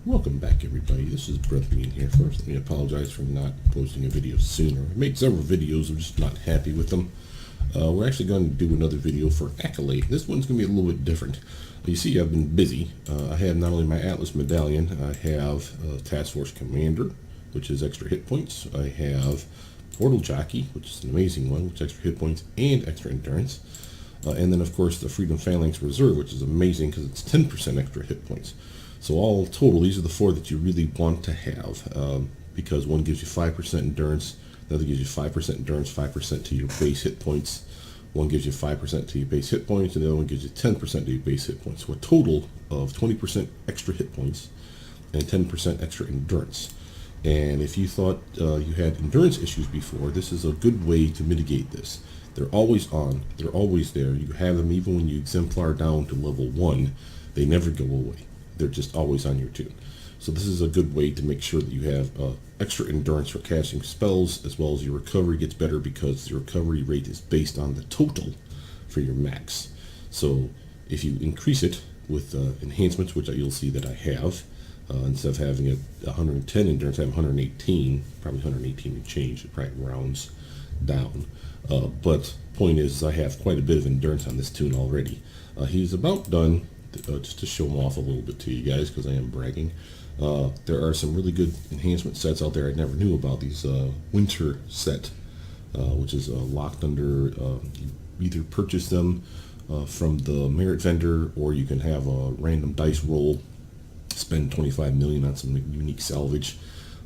Welcome back, everybody. This is Brothermutant here. First, let me apologize for not posting a video sooner. I made several videos, I'm just not happy with them. We're actually going to do another video for Accolade. This one's going to be a little bit different. You see, I've been busy. I have not only my Atlas Medallion, I have Task Force Commander, which is extra hit points. I have Portal Jockey, which is an amazing one, which is extra hit points and extra endurance. And then, of course, the Freedom Phalanx Reserve, which is amazing because it's 10% extra hit points. So all total, these are the four that you really want to have, because one gives you 5% endurance, the other gives you 5% endurance, 5% to your base hit points. One gives you 5% to your base hit points, and the other one gives you 10% to your base hit points. So a total of 20% extra hit points and 10% extra endurance. And if you thought you had endurance issues before, this is a good way to mitigate this. They're always on, they're always there. You have them even when you exemplar down to level 1, they never go away. They're just always on your tune. So this is a good way to make sure that you have extra endurance for casting spells, as well as your recovery gets better because your recovery rate is based on the total for your max. So if you increase it with enhancements, which you'll see that I have, instead of having 110 endurance, I have 118, probably 118 and change. It probably rounds down. But point is, I have quite a bit of endurance on this tune already. He's about done. Just to show them off a little bit to you guys, because I am bragging. There are some really good enhancement sets out there I never knew about. These winter set, which is locked under, you either purchase them from the merit vendor, or you can have a random dice roll, spend 25 million on some unique salvage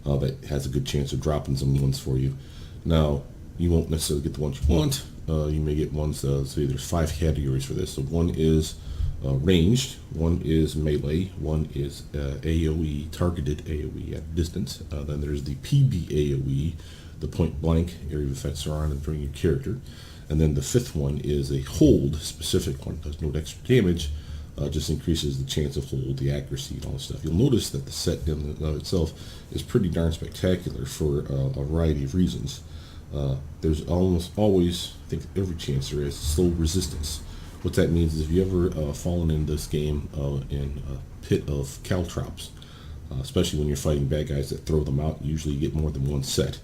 that has a good chance of dropping some ones for you. Now, you won't necessarily get the ones you want. You may get ones, say there's 5 categories for this. So one is ranged, one is melee, one is AoE, targeted AoE at distance. Then there's the PB AoE, the point blank area of effect surrounding your character. And then the 5th one is a hold specific one, does no extra damage, just increases the chance of hold, the accuracy, and all this stuff. You'll notice that the set in and of itself is pretty darn spectacular for a variety of reasons. There's almost always, I think every chance there is, slow resistance. What that means is if you ever fallen in this game in a pit of caltrops, especially when you're fighting bad guys that throw them out, usually you get more than one set.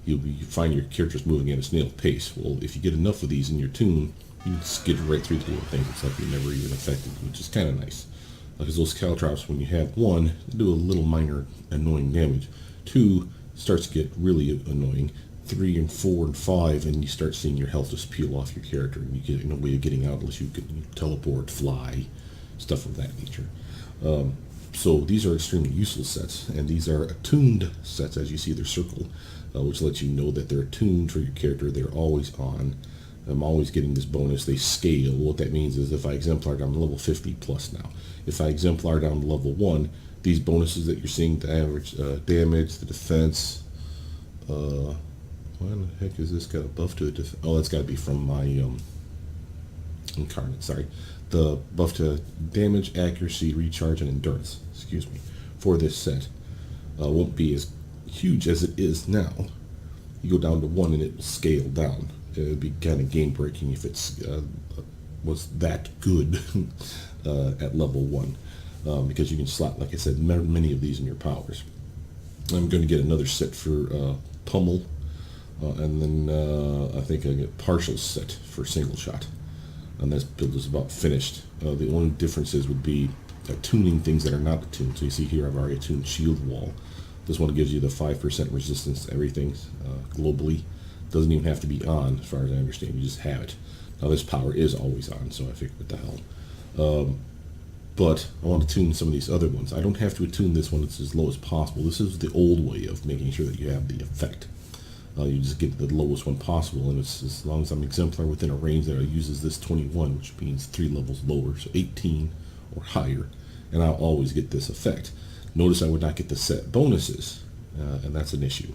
You find your characters moving at a snail pace. Well, if you get enough of these in your tune, you can skid right through the little things. It's like you're never even affected, which is kind of nice. Because those caltrops, when you have one, they do a little minor annoying damage. 2 starts to get really annoying. 3 and 4 and 5, and you start seeing your health just peel off your character, and you get no way of getting out unless you can teleport, fly, stuff of that nature. So these are extremely useful sets, and these are attuned sets. As you see, they're circled, which lets you know that they're attuned for your character. They're always on. I'm always getting this bonus. They scale. What that means is if I exemplar down to level 50 plus now, if I exemplar down to level 1, these bonuses that you're seeing, the average damage, the defense, why in the heck is this got a buff to it? Oh, that's got to be from my incarnate, sorry. The buff to damage, accuracy, recharge, and endurance, excuse me, for this set won't be as huge as it is now. You go down to 1 and it will scale down. It would be kind of game breaking if it's was that good at level 1, because you can slot, like I said, many of these in your powers. I'm going to get another set for Pummel. And then I think I get partial set for single shot, and this build is about finished. The only differences would be tuning things that are not attuned. So you see here I've already attuned shield wall. This one gives you the 5% resistance to everything globally. Doesn't even have to be on, as far as I understand. You just have it. Now this power is always on, so I figured what the hell. But I want to tune some of these other ones. I don't have to attune this one. It's as low as possible. This is the old way of making sure that you have the effect. You just get the lowest one possible, and it's as long as I'm exemplar within a range that uses this 21, which means 3 levels lower, so 18 or higher, and I'll always get this effect. Notice I would not get the set bonuses, and that's an issue.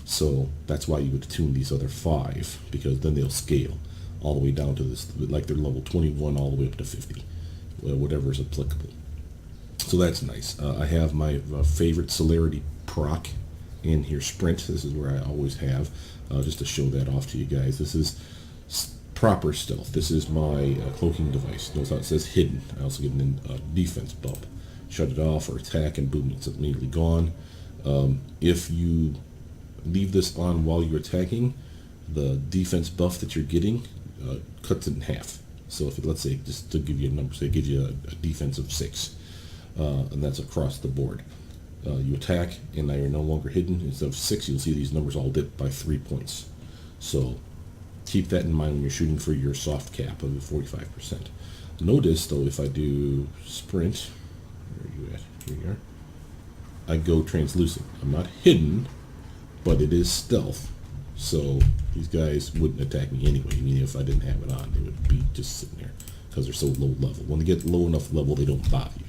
So that's why you would tune these other 5, because then they'll scale all the way down to this, like they're level 21 all the way up to 50, whatever is applicable. So that's nice. I have my favorite celerity proc in here, sprint. This is where I always have, just to show that off to you guys. This is proper stealth. This is my cloaking device. Notice how it says hidden. I also get a defense bump. shut it off or attack, and boom, it's immediately gone. If you leave this on while you're attacking, the defense buff that you're getting cuts it in half. So if it, let's say, just to give you a number, say it gives you a defense of 6, and that's across the board. You attack, and now you're no longer hidden. Instead of 6, you'll see these numbers all dip by 3 points. So keep that in mind when you're shooting for your soft cap of 45%. Notice, though, if I do sprint, where are you at? Here you are. I go translucent. I'm not hidden, but it is stealth. So these guys wouldn't attack me anyway. I mean, if I didn't have it on, they would be just sitting there because they're so low level. When they get low enough level, they don't bother you.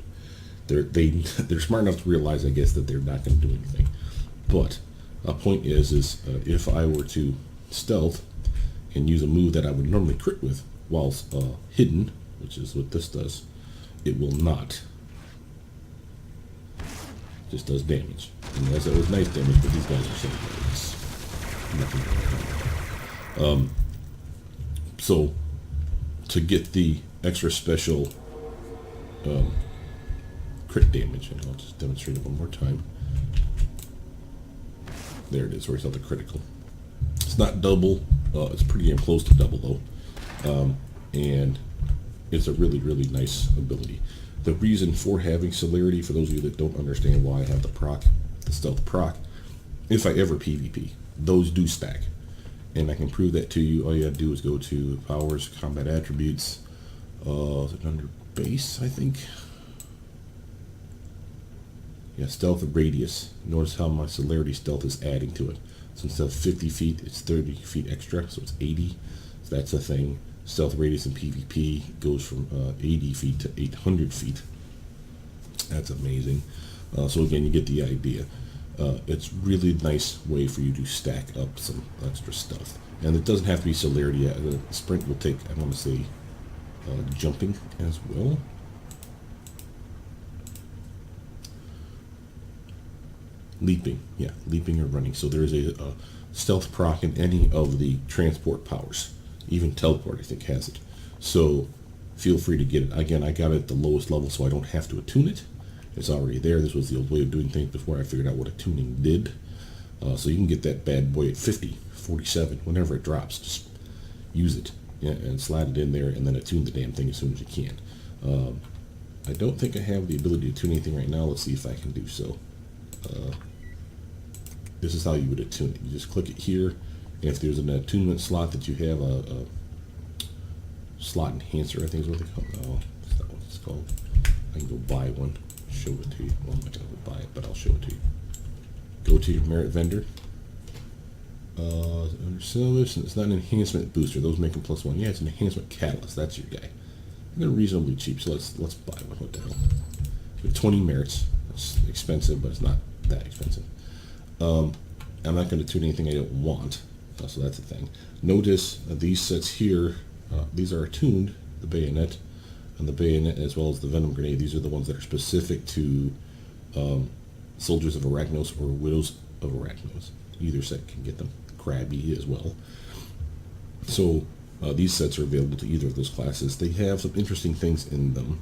They're smart enough to realize, I guess, that they're not going to do anything. But a point is if I were to stealth and use a move that I would normally crit with whilst hidden, which is what this does, it will not. It just does damage. And as it was nice damage, but these guys are so good. It's nothing. So to get the extra special crit damage, and I'll just demonstrate it one more time. There it is, where it's not the critical. It's not double. It's pretty damn close to double though, and it's a really, really nice ability. The reason for having celerity, for those of you that don't understand why I have the stealth proc, if I ever PvP, those do stack, and I can prove that to you. All you gotta do is go to powers, combat attributes, is it under base, I think? Yeah, stealth radius. Notice how my celerity stealth is adding to it. So instead of 50 feet, it's 30 feet extra, so it's 80. So that's a thing. Stealth radius in PvP goes from 80 feet to 800 feet. That's amazing. So again, you get the idea. It's really nice way for you to stack up some extra stuff. And it doesn't have to be celerity. The sprint will take, I want to say, jumping as well. Leaping, yeah, leaping or running. So there is a stealth proc in any of the transport powers. Even teleport, I think, has it. So feel free to get it. Again, I got it at the lowest level, so I don't have to attune it. It's already there. This was the old way of doing things before I figured out what attuning did. So you can get that bad boy at 50, 47, whenever it drops. Just use it, yeah, and slide it in there, and then attune the damn thing as soon as you can. I don't think I have the ability to tune anything right now. Let's see if I can do so. This is how you would attune it. You just click it here, and if there's an attunement slot that you have, a slot enhancer, I think is what they call it. No, that's not what it's called. I can go buy one, show it to you. Well, I'm not going to go buy it, but I'll show it to you. Go to your merit vendor. Under service, and it's not an enhancement booster. Those make them +1. Yeah, it's an enhancement catalyst. That's your guy. And they're reasonably cheap, so let's buy one. What the hell? With 20 merits. It's expensive, but it's not that expensive. I'm not going to tune anything I don't want, so that's the thing. Notice these sets here, these are attuned, the bayonet, and the bayonet as well as the venom grenade. These are the ones that are specific to soldiers of Arachnos or widows of Arachnos. Either set can get them. Crabby as well. So these sets are available to either of those classes. They have some interesting things in them.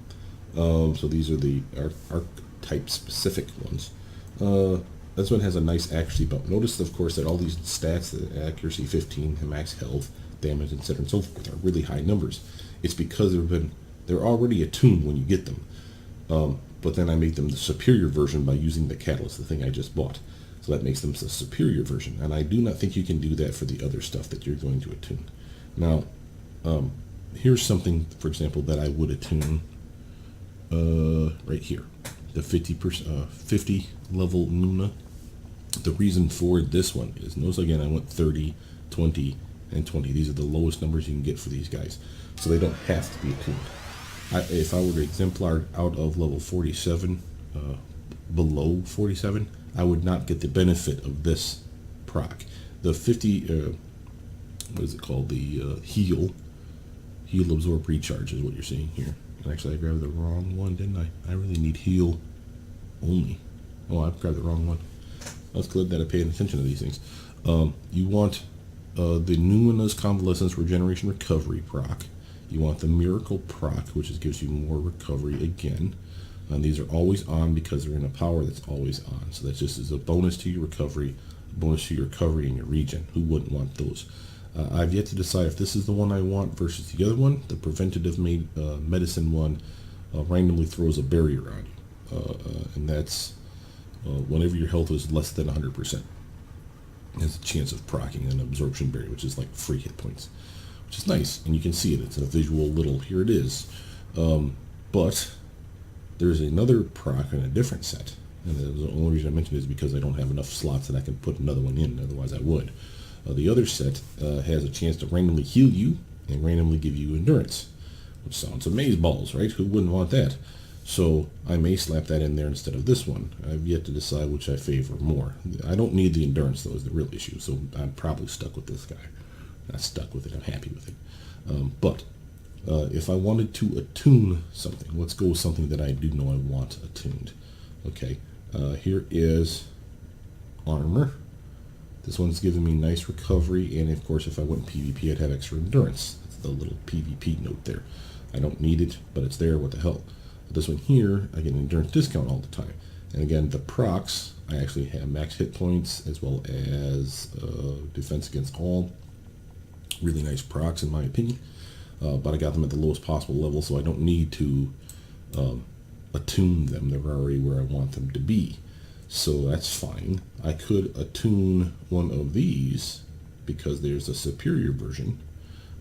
So these are the archetype specific ones. This one has a nice accuracy bump. Notice, of course, that all these stats, the accuracy 15, the max health, damage, etc., and so forth, are really high numbers. It's because they're already attuned when you get them. But then I made them the superior version by using the catalyst, the thing I just bought. So that makes them the superior version. And I do not think you can do that for the other stuff that you're going to attune. Now, here's something, for example, that I would attune right here. The 50 level Nuna. The reason for this one is, notice again, I went 30, 20, and 20. These are the lowest numbers you can get for these guys. So they don't have to be attuned. If I were to exemplar out of level 47, below 47, I would not get the benefit of this proc. The 50, what is it called? The heal absorb recharge is what you're seeing here. And actually, I grabbed the wrong one, didn't I? I really need heal only. Oh, I grabbed the wrong one. I was glad that I paid attention to these things. You want the Numina's Convalescence Regeneration Recovery proc. You want the Miracle proc, which gives you more recovery again. And these are always on because they're in a power that's always on. So that just is a bonus to your recovery, a bonus to your recovery in your region. Who wouldn't want those? I've yet to decide if this is the one I want versus the other one. The preventative medicine one randomly throws a barrier on you. And that's whenever your health is less than 100%. There's a chance of proccing an absorption barrier, which is like free hit points, which is nice. And you can see it. It's a visual little, here it is. But there's another proc in a different set. And the only reason I mentioned it is because I don't have enough slots that I can put another one in. Otherwise I would. The other set has a chance to randomly heal you and randomly give you endurance, which sounds amazeballs, right? Who wouldn't want that? So I may slap that in there instead of this one. I've yet to decide which I favor more. I don't need the endurance, though, is the real issue. So I'm probably stuck with this guy. Not stuck with it. I'm happy with it. But if I wanted to attune something, let's go with something that I do know I want attuned. Okay, here is armor. This one's giving me nice recovery, and of course if I went in PvP I'd have extra endurance. That's the little PvP note there. I don't need it, but it's there, what the hell. But this one here, I get an endurance discount all the time. And again, the procs, I actually have max hit points as well as defense against all. Really nice procs in my opinion. But I got them at the lowest possible level, so I don't need to attune them. They're already where I want them to be. So that's fine. I could attune one of these because there's a superior version.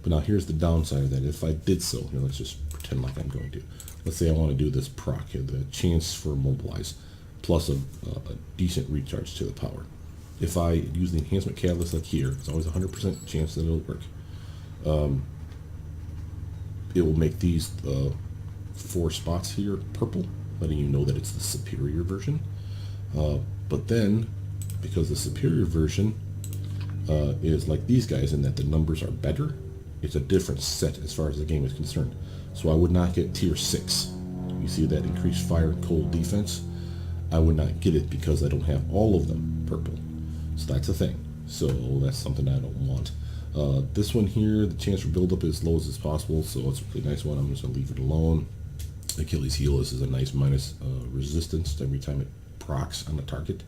But now here's the downside of that. If I did so, here, let's just pretend like I'm going to. Let's say I want to do this proc here, the chance for mobilize, plus a decent recharge to the power. If I use the enhancement catalyst like here, it's always a 100% chance that it'll work. It will make these 4 spots here purple, letting you know that it's the superior version. But then, because the superior version is like these guys in that the numbers are better, it's a different set as far as the game is concerned. So I would not get tier 6. You see that increased fire and cold defense? I would not get it because I don't have all of them purple. So that's a thing. So that's something I don't want. This one here, the chance for buildup is as low as possible, so it's a really nice one. I'm just going to leave it alone. Achilles heel, this is a nice minus resistance every time it procs on the target.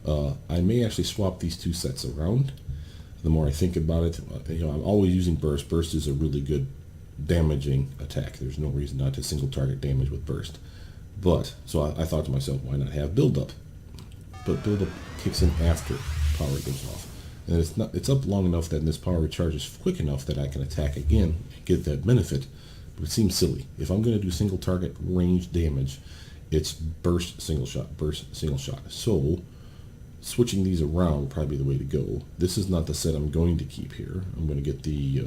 I may actually swap these two sets around. The more I think about it, I'm always using burst. Burst is a really good damaging attack. There's no reason not to single target damage with burst. But so I thought to myself, why not have buildup? But buildup kicks in after power goes off, and it's up long enough that this power recharges quick enough that I can attack again and get that benefit. But it seems silly. If I'm going to do single target range damage, it's burst single shot, burst single shot. So switching these around would probably be the way to go. This is not the set I'm going to keep here. I'm going to get the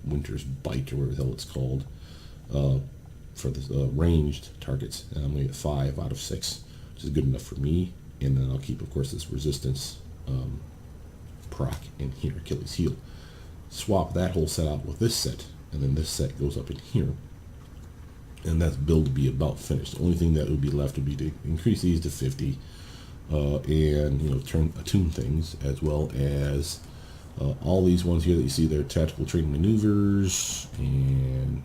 Winter's Bite or whatever the hell it's called for the ranged targets, and I'm going to get 5 out of 6, which is good enough for me. And then I'll keep, of course, this resistance proc in here, Achilles heel. Swap that whole set out with this set, and then this set goes up in here. And that's build to be about finished. The only thing that would be left would be to increase these to 50, and attune things, as well as all these ones here that you see there, tactical training maneuvers and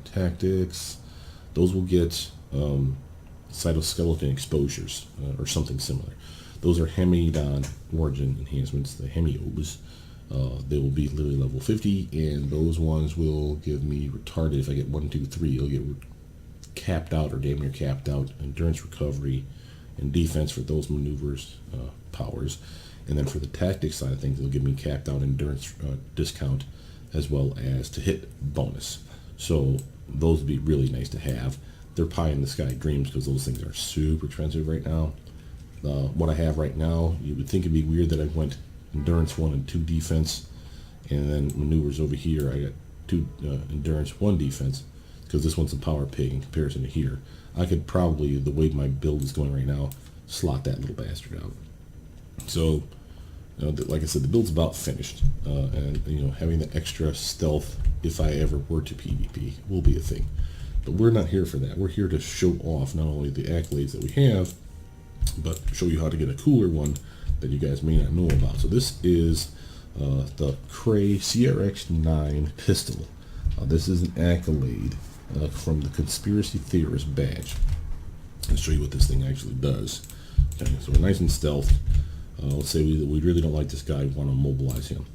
tactics. Those will get cytoskeleton exposures or something similar. Those are Hemidon origin enhancements, the Hemios. They will be literally level 50, and those ones will give me retarded. If I get 1, 2, 3, it'll get capped out or damn near capped out endurance, recovery, and defense for those maneuvers powers. And then for the tactics side of things, it'll give me capped out endurance discount as well as to hit bonus. So those would be really nice to have. They're pie in the sky dreams because those things are super expensive right now. What I have right now, you would think it'd be weird that I went endurance 1 and 2 defense, and then maneuvers over here I got 2 endurance 1 defense, because this one's a power pig in comparison to here. I could probably, the way my build is going right now, slot that little bastard out. So like I said, the build's about finished, and having the extra stealth if I ever were to PvP will be a thing. But we're not here for that. We're here to show off not only the accolades that we have, but show you how to get a cooler one that you guys may not know about. So this is the Crey CRX-9 pistol. This is an Accolade. from the Conspiracy Theorist Badge. I'll show you what this thing actually does. Okay, so we're nice and stealth. Let's say we really don't like this guy, we want to immobilize him.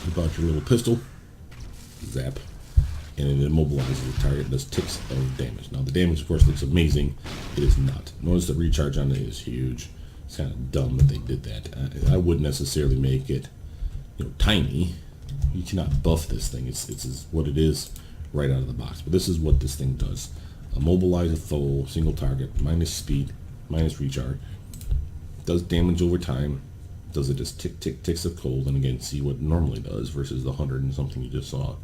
You bought your little pistol, zap, and it immobilizes the target, does ticks of damage. Now the damage of course looks amazing, it is not. Notice the recharge on it is huge. It's kind of dumb that they did that. I wouldn't necessarily make it, you know, tiny. You cannot buff this thing, it's what it is right out of the box. But this is what this thing does. Immobilize a foe, single target, minus speed, minus recharge. Does damage over time. Does it just ticks of cold, and again see what it normally does versus the 100 and something you just saw,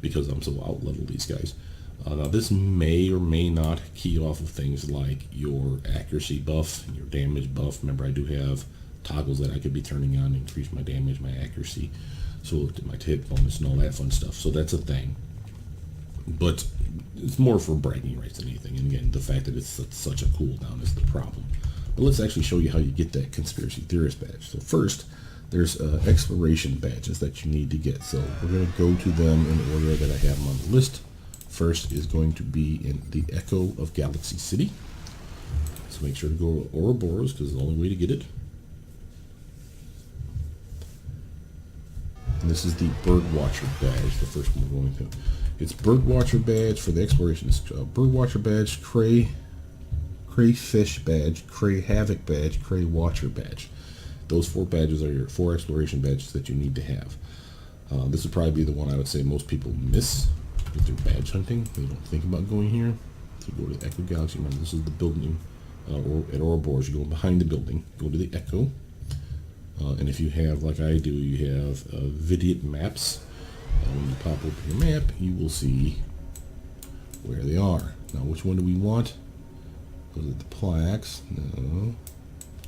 because I'm so out level these guys. Now this may or may not key off of things like your accuracy buff, your damage buff. Remember, I do have toggles that I could be turning on to increase my damage, my accuracy, so my hit bonus and all that fun stuff. So that's a thing, but it's more for bragging rights than anything. And again, the fact that it's such a cooldown is the problem. But let's actually show you how you get that Conspiracy Theorist Badge. So first, there's exploration badges that you need to get. So we're going to go to them in the order that I have them on the list. First is going to be in the Echo of Galaxy City. So make sure to go to Ouroboros because it's the only way to get it. And this is the Birdwatcher badge, the first one we're going to. It's Birdwatcher badge for the exploration. It's Birdwatcher badge, Crey Fish badge, Crey Havoc badge, Crey Watcher badge. Those 4 badges are your 4 exploration badges that you need to have. This would probably be the one I would say most people miss with their badge hunting. They don't think about going here. So go to the Echo Galaxy. Remember, this is the building at Ouroboros. You go behind the building, go to the Echo. And if you have, like I do, you have Vidiot maps. When you pop open your map, you will see where they are. Now, which one do we want? Was it the plaques? No.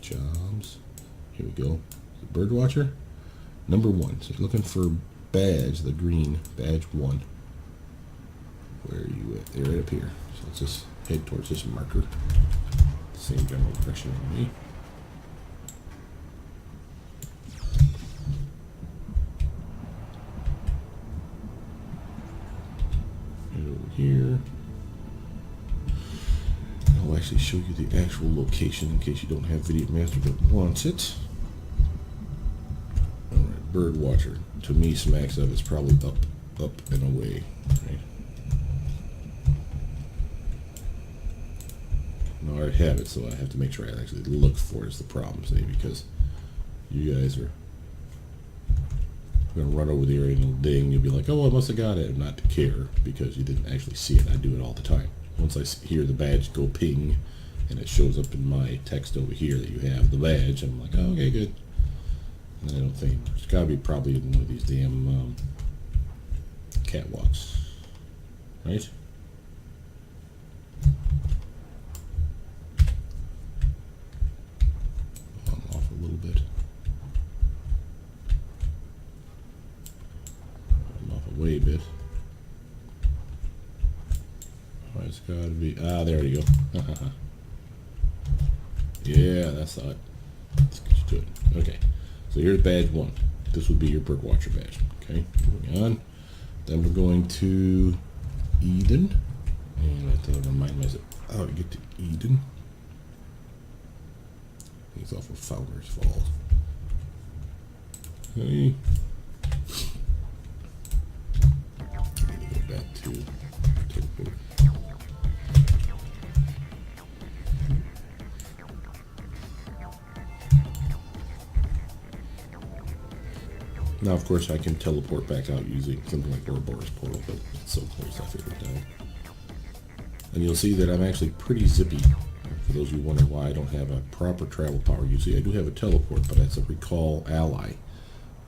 Jobs. Here we go. Birdwatcher. Number 1. So you're looking for badge, the green, badge 1. Where are you at? They're right up here. So let's just head towards this marker. Same general direction on me. Head over here. I'll actually show you the actual location in case you don't have Video Master that wants it. Alright, Birdwatcher. To me, smacks of it's probably up and away. Right? No, I already have it, so I have to make sure I actually look for it is the problem, see, because you guys are going to run over there and it'll ding. You'll be like, oh, I must have got it, and not to care because you didn't actually see it. I do it all the time. Once I hear the badge go ping and it shows up in my text over here that you have the badge, I'm like, oh, okay, good. And I don't think it's got to be probably in one of these damn catwalks, right? I'm off a little bit. I'm off a way bit. It's got to be, there you go. Yeah, that's it. Let's get you to it. Okay, so here's badge 1. This would be your Birdwatcher badge. Okay, moving on. Then we're going to Eden. And I have to remind myself how to get to Eden. It's off of Founders Falls. Okay. Go back to teleport. Now, of course, I can teleport back out using something like Ouroboros Portal, but it's so close I figured it out. And you'll see that I'm actually pretty zippy. For those of you wondering why I don't have a proper travel power, you see I do have a teleport, but that's a recall ally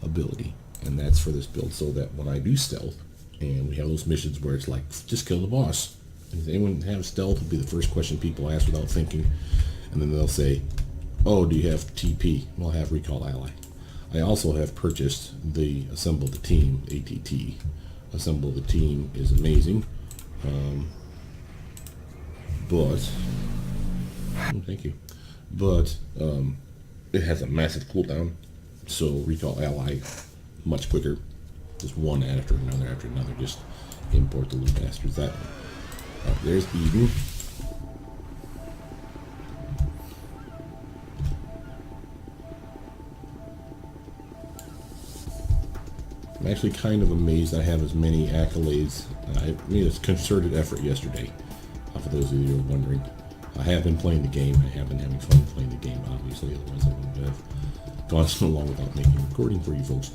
ability. And that's for this build so that when I do stealth, and we have those missions where it's like, just kill the boss. Does anyone have stealth? Would be the first question people ask without thinking. And then they'll say, oh, do you have TP? Well, I have recall ally. I also have purchased the Assemble the Team, ATT. Assemble the Team is amazing. But, oh, thank you. But it has a massive cooldown, so recall ally much quicker. Just one after another, just import the little bastards that way. Alright, there's Eden. I'm actually kind of amazed I have as many accolades. I made a concerted effort yesterday, for those of you who are wondering. I have been playing the game. I have been having fun playing the game, obviously, otherwise I wouldn't have gone so long without making a recording for you folks.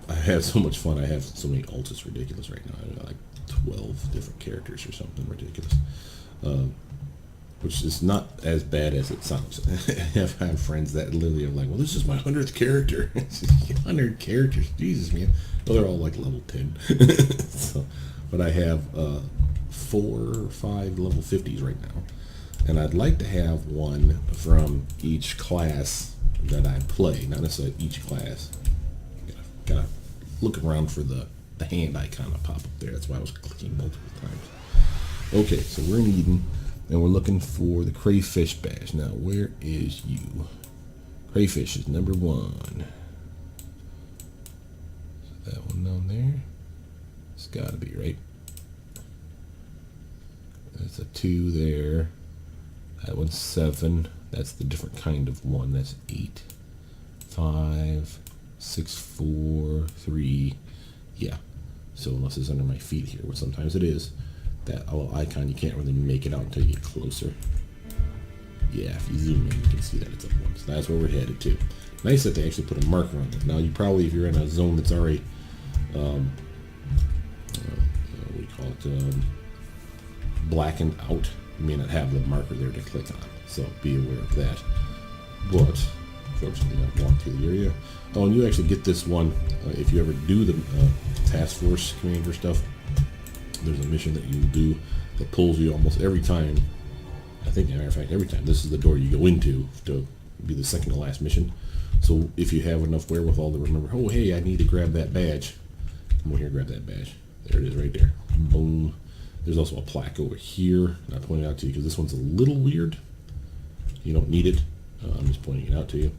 I have so much fun. I have so many ults, it's ridiculous right now. I have like 12 different characters or something ridiculous. Which is not as bad as it sounds. I've had friends that literally are like, well, this is my 100th character. 100 characters, Jesus, man. Well, they're all like level 10. So, but I have 4 or 5 level 50s right now. And I'd like to have one from each class that I play, not necessarily each class. Gotta look around for the hand icon to pop up there. That's why I was clicking multiple times. Okay, so we're in Eden. And we're looking for the Crayfish badge. Now, where is you? Crayfish is number 1. So that one down there. It's got to be right. That's a 2 there. That one's 7. That's the different kind of 1. That's 8. 5, 6, 4, 3. Yeah. So unless it's under my feet here, which sometimes it is. That little icon, you can't really make it out until you get closer. Yeah, if you zoom in, you can see that it's up 1. So that's where we're headed to. Nice that they actually put a marker on it. Now, you probably, if you're in a zone that's already, what do you call it, blackened out, you may not have the marker there to click on. So be aware of that. But, fortunately, I walked through the area. Oh, and you actually get this one if you ever do the task force commander stuff. There's a mission that you do that pulls you almost every time. I think, as a matter of fact, every time. This is the door you go into to be the second to last mission. So if you have enough wherewithal to remember, oh, hey, I need to grab that badge. Come over here and grab that badge. There it is right there. Boom. There's also a plaque over here. And I pointed out to you because this one's a little weird. You don't need it. I'm just pointing it out to you.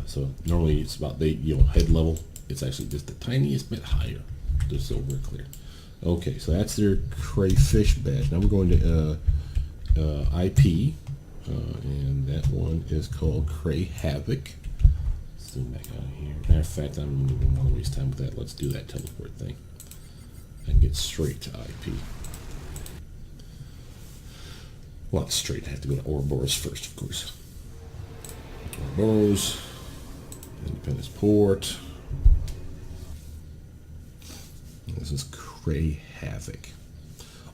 So normally it's about head level. It's actually just the tiniest bit higher, just so we're clear. Okay, so that's their Crayfish badge. Now we're going to IP, and that one is called Crey Havoc. Zoom back out of here. Matter of fact, I don't even want to waste time with that. Let's do that teleport thing and get straight to IP. Well, it's straight. I have to go to Ouroboros first, of course. Ouroboros, Independence Port. This is Crey Havoc.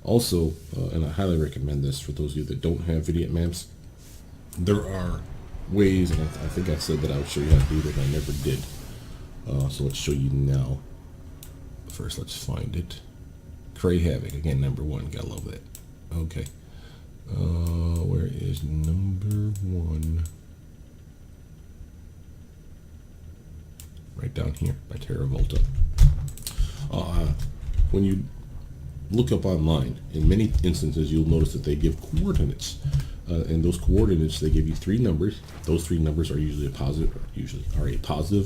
Also, and I highly recommend this for those of you that don't have vignette maps, there are ways, and I think I said that I would show you how to do that, and I never did. So let's show you now. First, let's find it. Crey Havoc, again, number 1. Gotta love that. Okay. Where is number 1? Right down here by TerraVolta. When you look up online, in many instances you'll notice that they give coordinates, and those coordinates, they give you 3 numbers. Those 3 numbers are usually a positive,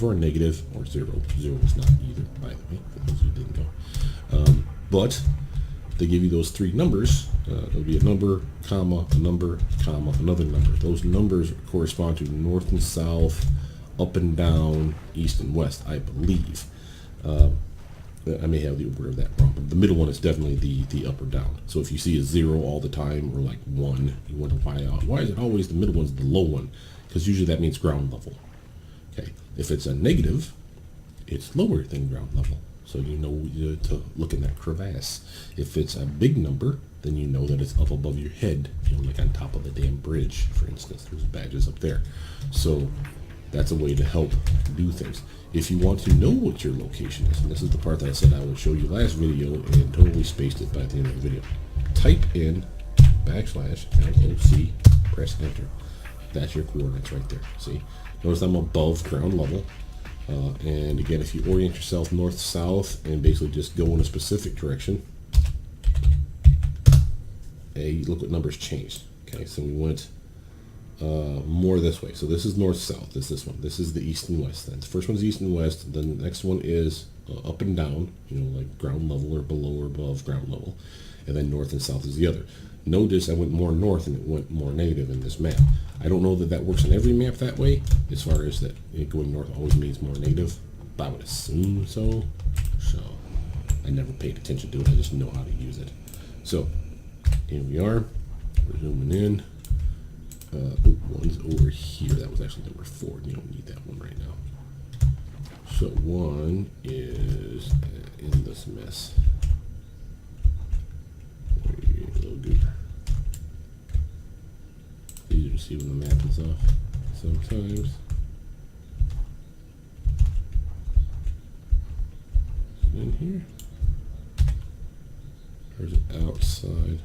or a negative, or 0. 0 is not either, by the way, for those who didn't know. But they give you those 3 numbers. There'll be a number, comma, a number, comma, another number. Those numbers correspond to north and south, up and down, east and west, I believe. I may have the order of that wrong, but the middle one is definitely the up or down. So if you see a 0 all the time, or like 1, you wonder why is it always the middle one's the low one? Because usually that means ground level. Okay, if it's a negative, it's lower than ground level. So you know to look in that crevasse. If it's a big number, then you know that it's up above your head, like on top of the damn bridge, for instance. There's badges up there. So that's a way to help do things. If you want to know what your location is, and this is the part that I said I would show you last video and totally spaced it by the end of the video. Type in /LOC, press enter. That's your coordinates right there. See? Notice I'm above ground level. And again, if you orient yourself north-south and basically just go in a specific direction, look what numbers changed. Okay, so we went more this way. So this is north-south. This one. This is the east and west. Then the first one's east and west. Then the next one is up and down, you know, like ground level or below or above ground level, and then north and south is the other. Notice I went more north and it went more negative in this map. I don't know that that works on every map that way, as far as that going north always means more negative, but I would assume so. So I never paid attention to it, I just know how to use it. So here we are, we're zooming in. One's over here, that was actually number 4, you don't need that one right now. So one is in this mess. A little goober. Easier to see when the map is off sometimes. Is it in here? Or is it outside?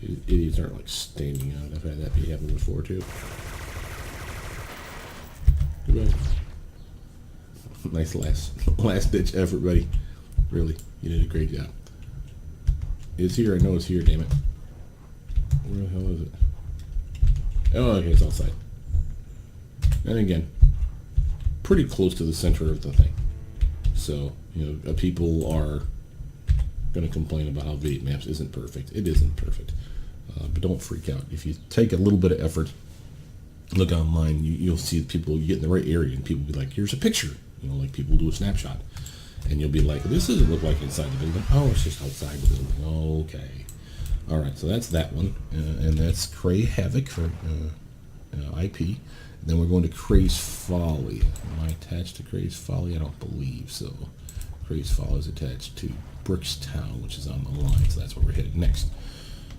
These idiots aren't like standing out. I've had that be happen before too. Goodbye. Nice last ditch effort, buddy. Really, you did a great job. It's here. I know it's here. Damn it. Where the hell is it? Oh, okay, it's outside. And again, pretty close to the center of the thing. So, you know, people are going to complain about how V8 Maps isn't perfect. It isn't perfect. But don't freak out. If you take a little bit of effort, look online, you'll see people, you get in the right area and people be like, here's a picture. You know, like people do a snapshot. And you'll be like, this doesn't look like inside the building. Oh, it's just outside the building. Okay. All right, so that's that one. And that's Crey Havoc for IP. And then we're going to Crey's Folly. Am I attached to Crey's Folly? I don't believe so. Crey's Folly is attached to Brickstown, which is on the line, so that's where we're headed next.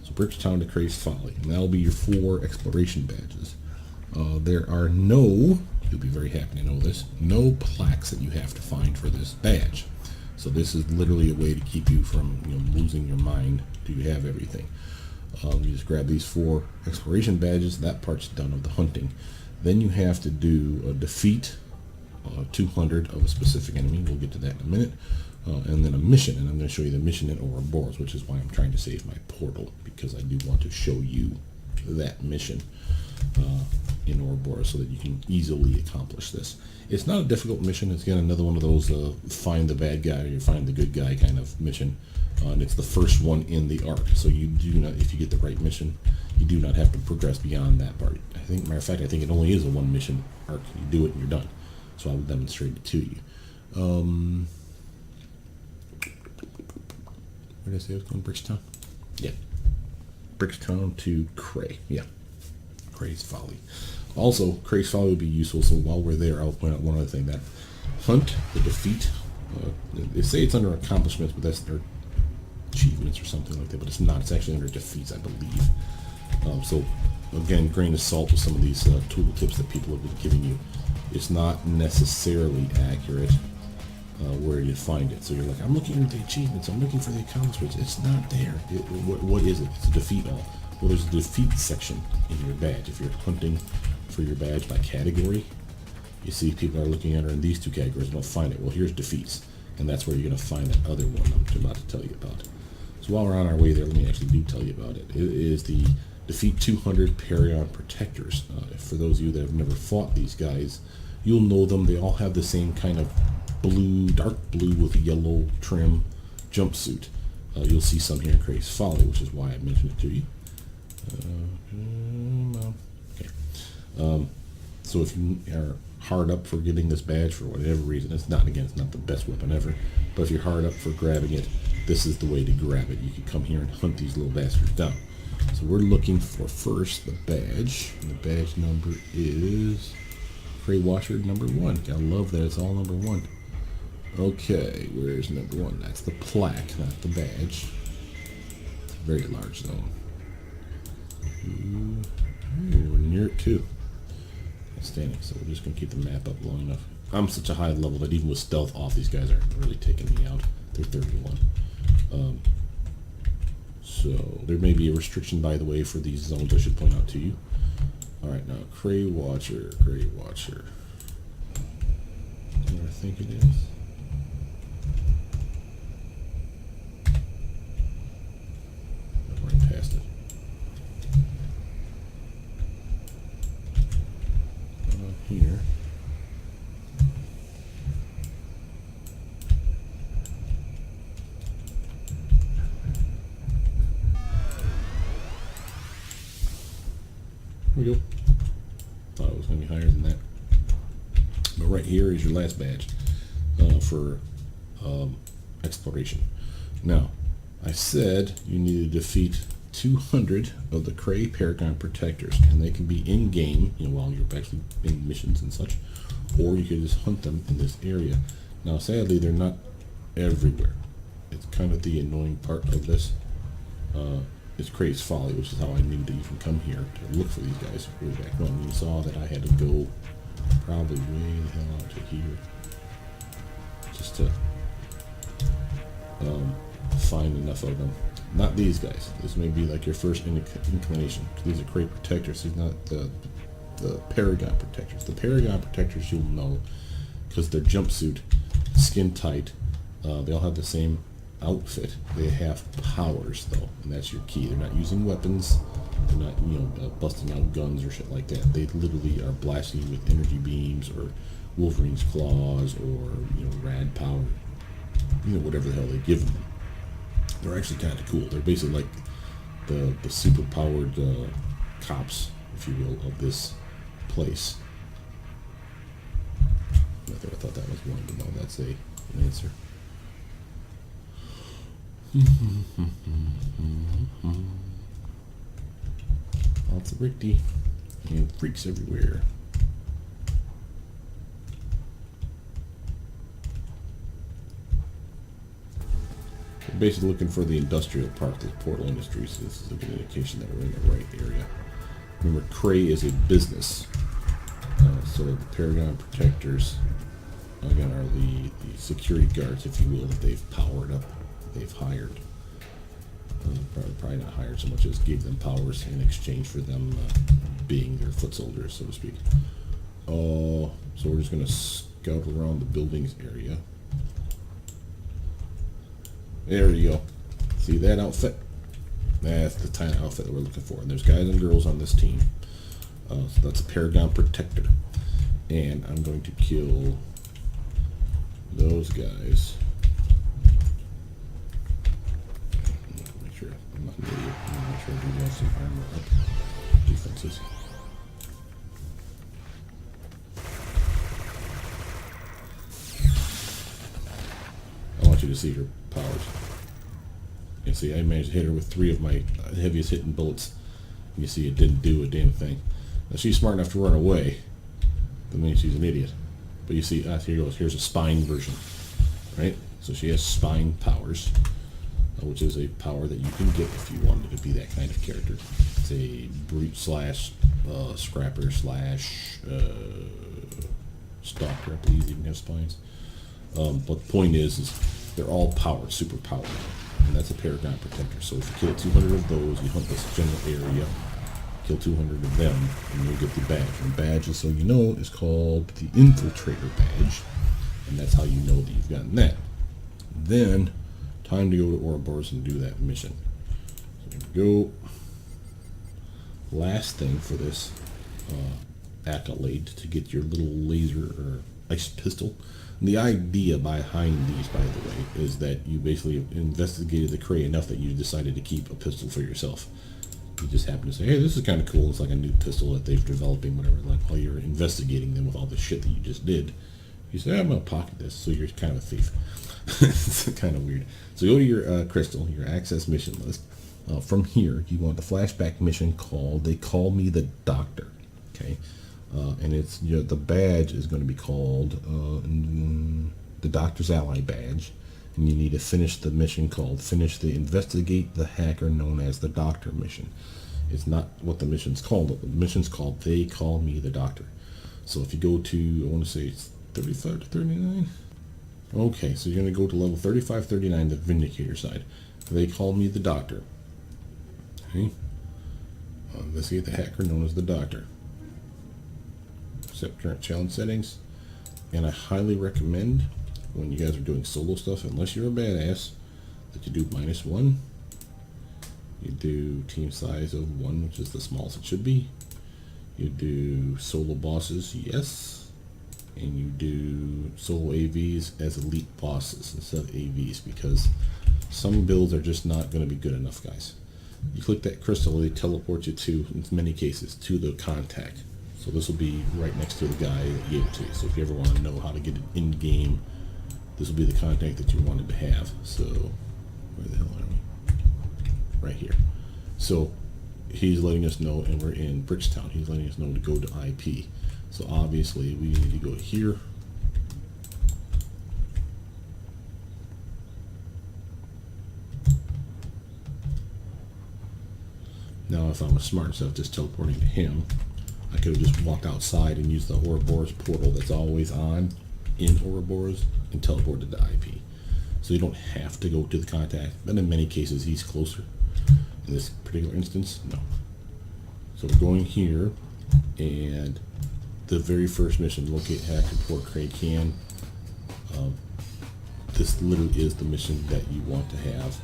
So Brickstown to Crey's Folly, and that'll be your 4 exploration badges. There are no, you'll be very happy to know this, no plaques that you have to find for this badge. So this is literally a way to keep you from, you know, losing your mind. Do you have everything? You just grab these 4 exploration badges. That part's done of the hunting. Then you have to do a defeat 200 of a specific enemy. We'll get to that in a minute. And then a mission, and I'm going to show you the mission in Ouroboros, which is why I'm trying to save my portal, because I do want to show you that mission in Ouroboros so that you can easily accomplish this. It's not a difficult mission. It's again another one of those find the bad guy or find the good guy kind of mission, and it's the first one in the arc. So you do not, if you get the right mission, you do not have to progress beyond that part. I think, matter of fact, I think it only is a 1 mission arc. You do it and you're done. So I will demonstrate it to you. Where did I say I was going? Brickstown? Yeah. Brickstown to Crey. Yeah. Crey's Folly. Also, Crey's Folly would be useful, so while we're there, I'll point out one other thing. That hunt, the defeat, they say it's under accomplishments, but that's their achievements or something like that, but it's not. It's actually under defeats, I believe. So, again, grain of salt with some of these tooltips that people have been giving you. It's not necessarily accurate where you find it. So you're like, I'm looking at the achievements, I'm looking for the accomplishments. It's not there. What is it? It's a defeat all. Well, there's a defeat section in your badge. If you're hunting for your badge by category, you see people are looking at it in these 2 categories and don't find it. Well, here's defeats, and that's where you're going to find that other one I'm about to tell you about. So while we're on our way there, let me actually do tell you about it. It is the Defeat 200 Perion Protectors. For those of you that have never fought these guys, you'll know them. They all have the same kind of blue, dark blue with a yellow trim jumpsuit. You'll see some here in Crey's Folly, which is why I mentioned it to you. Okay. So if you are hard up for getting this badge for whatever reason, it's not the best weapon ever, but if you're hard up for grabbing it, this is the way to grab it. You can come here and hunt these little bastards down. So we're looking for first the badge, and the badge number is Crey Watcher number 1. Gotta love that it's all number 1. Okay, where's number 1? That's the plaque, not the badge. It's very large though. We're near it too. Outstanding. So we're just gonna keep the map up long enough. I'm such a high level that even with stealth off, these guys aren't really taking me out. They're 31. So there may be a restriction, by the way, for these zones. I should point out to you. All right, now Crey Watcher, Crey Watcher. What I think it is. I'm right past it. Here. There we go. Thought it was going to be higher than that. But right here is your last badge for exploration. Now, I said you need to defeat 200 of the Crey Paragon protectors, and they can be in game, you know, while you're actually in missions and such, or you can just hunt them in this area. Now, sadly, they're not everywhere. It's kind of the annoying part of this. It's Crey's Folly, which is how I knew to even come here to look for these guys way back when. You saw that I had to go probably way the hell out to here just to find enough of them. Not these guys. This may be like your first inclination. These are Crey protectors. These are not the Paragon protectors. The Paragon protectors you'll know because they're jumpsuit, skin tight. They all have the same outfit. They have powers though, and that's your key. They're not using weapons. They're not, you know, busting out guns or shit like that. They literally are blasting you with energy beams or Wolverine's claws or, you know, rad power. You know, whatever the hell they give them. They're actually kind of cool. They're basically like the super powered cops, if you will, of this place. I thought that was one, but no, that's an answer. Lots of Ricky and freaks everywhere. We're basically looking for the industrial park, the Portal Industries. This is a good indication that we're in the right area. Remember, Crey is a business. So the Paragon protectors, again, are the security guards, if you will, that they've powered up, they've hired. Probably not hired so much as gave them powers in exchange for them being their foot soldiers, so to speak. So we're just going to scout around the buildings area. There you go. See that outfit? That's the kind of outfit that we're looking for. And there's guys and girls on this team. So that's a Paragon protector. And I'm going to kill those guys. Make sure I'm not an idiot. I'm going to make sure I do have some armor up defenses. I want you to see her powers. You see, I managed to hit her with 3 of my heaviest hitting bullets. You see, it didn't do a damn thing. Now, she's smart enough to run away. That means she's an idiot. But you see, here goes. Here's a spine version, right? So she has spine powers, which is a power that you can get if you wanted to be that kind of character. It's a brute slash scrapper slash stalker. I believe even have spines. But the point is they're all powered, super powered. And that's a Paragon protector. So if you kill 200 of those, you hunt this general area, kill 200 of them, and you'll get the badge. And the badge, just so you know, is called the Infiltrator Badge. And that's how you know that you've gotten that. Then, time to go to Ouroboros and do that mission. So here we go. Last thing for this Accolade to get your little laser or ice pistol. And the idea behind these, by the way, is that you basically investigated the Crey enough that you decided to keep a pistol for yourself. You just happen to say, hey, this is kind of cool. It's like a new pistol that they've developing, whatever. Like while you're investigating them with all the shit that you just did, you say, I'm going to pocket this. So you're kind of a thief. It's kind of weird. So go to your crystal, your access mission list. From here, you want the flashback mission called They Call Me the Doctor. Okay. And it's, you know, the badge is going to be called the Doctor's Ally Badge, and you need to finish the mission called Investigate the Hacker Known as the Doctor mission. It's not what the mission's called. The mission's called They Call Me the Doctor. So if you go to, I want to say it's 35 to 39. Okay, so you're going to go to level 35, 39, the Vindicator side. They Call Me the Doctor. Okay. Investigate the hacker known as the Doctor. Accept current challenge settings, and I highly recommend when you guys are doing solo stuff, unless you're a badass, that you do -1. You do team size of 1, which is the smallest it should be. You do solo bosses, yes, and you do solo AVs as elite bosses instead of AVs, because some builds are just not going to be good enough, guys. You click that crystal, they teleport you to, in many cases, to the contact. So this will be right next to the guy that gave it to you. So if you ever want to know how to get it in game, this will be the contact that you wanted to have. So where the hell are we? Right here. So he's letting us know, and we're in Bridgetown. He's letting us know to go to IP. So obviously we need to go here. Now if I was smart instead of just teleporting to him, I could have just walked outside and used the Ouroboros portal that's always on in Ouroboros and teleported to IP. So you don't have to go to the contact, but in many cases he's closer. In this particular instance, no. So we're going here, and the very first mission, locate, hack, report Crey CRX-9. This literally is the mission that you want to have.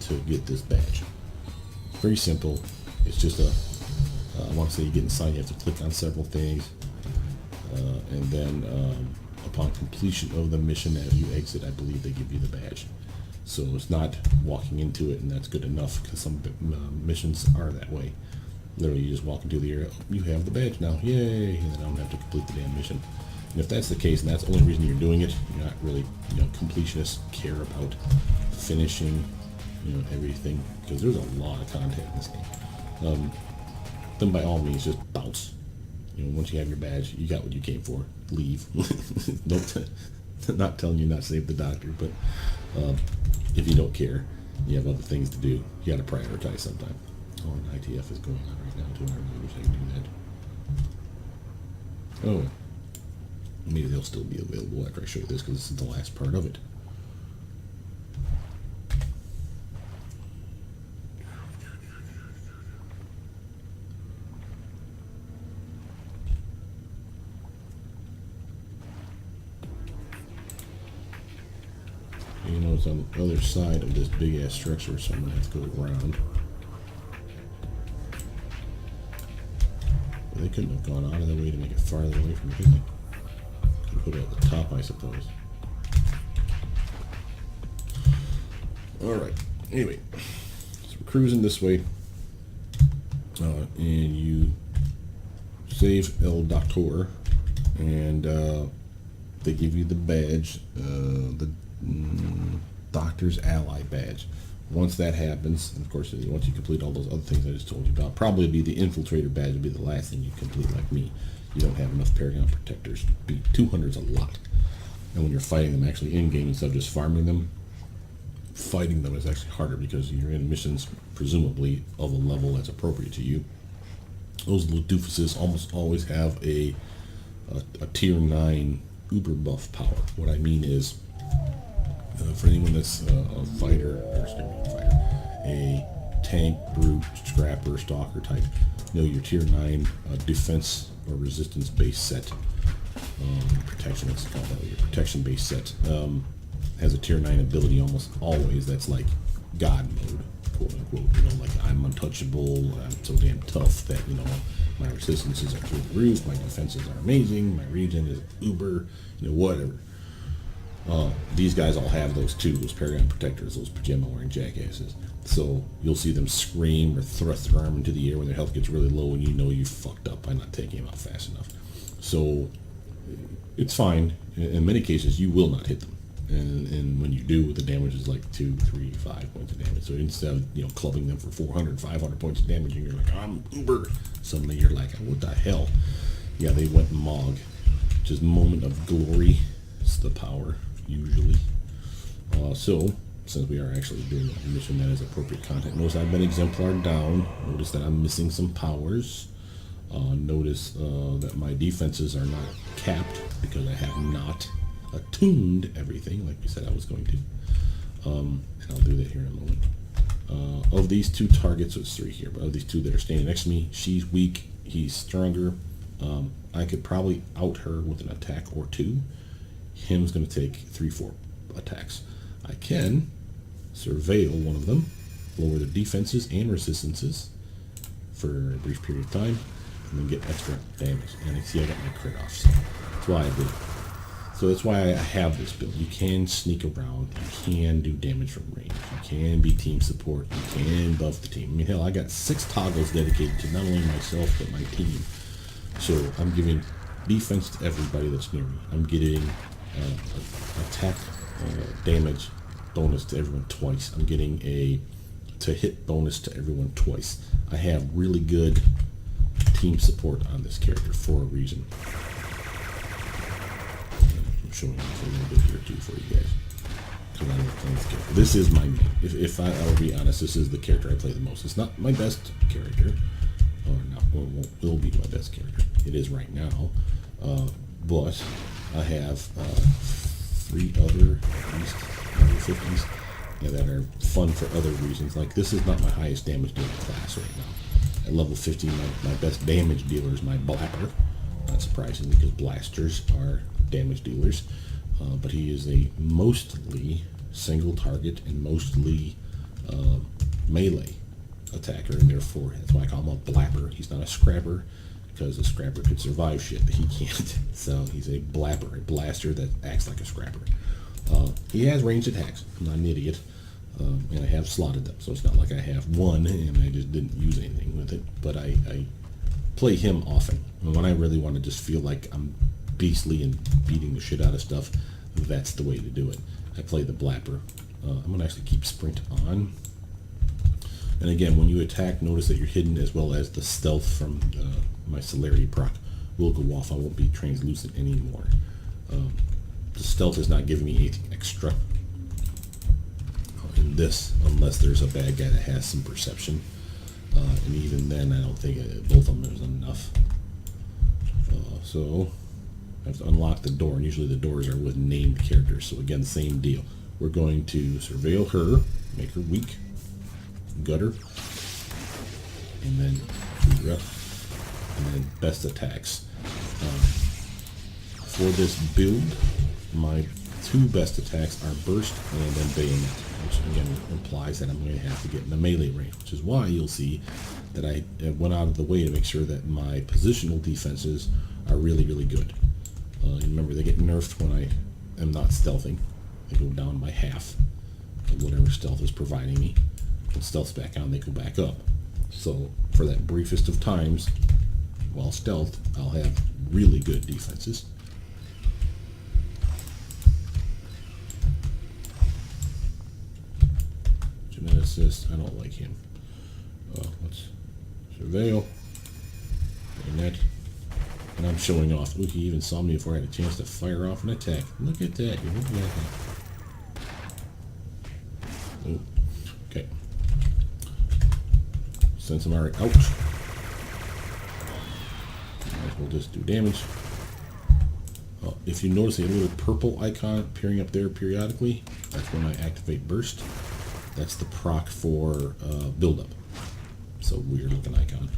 To get this badge. Very simple. It's just I want to say you get inside, you have to click on several things, and then upon completion of the mission, as you exit, I believe they give you the badge. So it's not walking into it and that's good enough, because some missions are that way. Literally, you just walk into the area, you have the badge now, yay, and then I don't have to complete the damn mission. And if that's the case, and that's the only reason you're doing it, you're not really, completionists care about finishing, everything, because there's a lot of content in this game. Then by all means, just bounce. Once you have your badge, you got what you came for. Leave. Not telling you not to save the doctor, but if you don't care, you have other things to do. You got to prioritize sometime. Oh, an ITF is going on right now too. I really wish I could do that. Oh, maybe they'll still be available after I show you this, because this is the last part of it. It's on the other side of this big ass structure, so I'm gonna have to go around. But they couldn't have gone out of their way to make it farther away from here. Could put it at the top, I suppose. Alright, anyway, so we're cruising this way, and you save El Doctor, and they give you the badge, the Doctor's Ally badge. Once that happens, and of course once you complete all those other things I just told you about, probably be the Infiltrator badge would be the last thing you complete, like me. You don't have enough Paragon Protectors. 200's a lot. And when you're fighting them actually in-game instead of just farming them, fighting them is actually harder, because you're in missions presumably of a level that's appropriate to you. Those little doofuses almost always have a tier 9 uber buff power. What I mean is, for anyone that's a fighter, a tank, brute, scrapper, stalker type, your tier 9 defense or resistance base set, protection, let's call that, your protection base set, has a tier 9 ability almost always that's like God mode, quote unquote. Like I'm untouchable, I'm so damn tough that, my resistances are through the roof, my defenses are amazing, my regen is uber, whatever. These guys all have those too, those Paragon Protectors, those pajama wearing jackasses. So you'll see them scream or thrust their arm into the air when their health gets really low, and you fucked up by not taking them out fast enough. So it's fine. In many cases, you will not hit them. And when you do, the damage is like 2, 3, 5 points of damage. So instead of clubbing them for 400, 500 points of damage, and you're like, I'm uber, suddenly you're like, what the hell? Yeah, they went Mog. Just moment of glory is the power, usually. So, since we are actually doing a mission that is appropriate content, notice I've been exemplar down. Notice that I'm missing some powers. Notice that my defenses are not capped, because I have not attuned everything like we said I was going to. And I'll do that here in a moment. Of these two targets, so it's 3 here, but of these 2 that are standing next to me, she's weak, he's stronger. I could probably out her with an attack or 2. Him's going to take 3, 4 attacks. I can surveil one of them, lower their defenses and resistances for a brief period of time, and then get extra damage. And I see I got my crit off, so that's why I did it. So that's why I have this build. You can sneak around, you can do damage from range, you can be team support, you can buff the team. I mean, hell, I got 6 toggles dedicated to not only myself, but my team. So I'm giving defense to everybody that's near me. I'm getting attack damage bonus to everyone twice. I'm getting a to hit bonus to everyone twice. I have really good team support on this character for a reason. I'm showing off a little bit here too for you guys, because I don't play this character. This is my main. If I'll be honest, this is the character I play the most. It's not my best character, or not will be my best character. It is right now, but I have 3 other at least level 50s that are fun for other reasons. Like, this is not my highest damage dealer class right now. At level 50, my best damage dealer is my Blapper. Not surprisingly, because blasters are damage dealers. But he is a mostly single target and mostly melee attacker, and therefore that's why I call him a Blapper. He's not a scrapper, because a scrapper could survive shit, but he can't. So he's a Blapper, a blaster that acts like a scrapper. He has ranged attacks. I'm not an idiot. And I have slotted them, so it's not like I have one and I just didn't use anything with it. But I play him often. And when I really want to just feel like I'm beastly and beating the shit out of stuff, that's the way to do it. I play the Blapper. I'm going to actually keep Sprint on. And again, when you attack, notice that you're hidden, as well as the stealth from my celerity proc will go off. I won't be translucent anymore. The stealth is not giving me anything extra in this, unless there's a bad guy that has some perception. And even then, I don't think both of them is enough. So I have to unlock the door, and usually the doors are with named characters. So again, same deal. We're going to surveil her, make her weak, gut her, and then shoot her up, and then best attacks. For this build, my 2 best attacks are burst and then bayonet, which again implies that I'm going to have to get in the melee range, which is why you'll see that I went out of the way to make sure that my positional defenses are really, really good. Remember, they get nerfed when I am not stealthing. They go down by half of whatever stealth is providing me. When stealth's back on, they go back up. So for that briefest of times, while stealthed, I'll have really good defenses. Geneticist, I don't like him. Let's surveil. Bayonet. And I'm showing off. Look, he even saw me before I had a chance to fire off an attack. Look at that. You're looking at that. Oh, okay. Send some RX. Ouch. Might as well just do damage. If you notice a little purple icon appearing up there periodically, that's when I activate burst. That's the proc for build-up. So weird looking icon.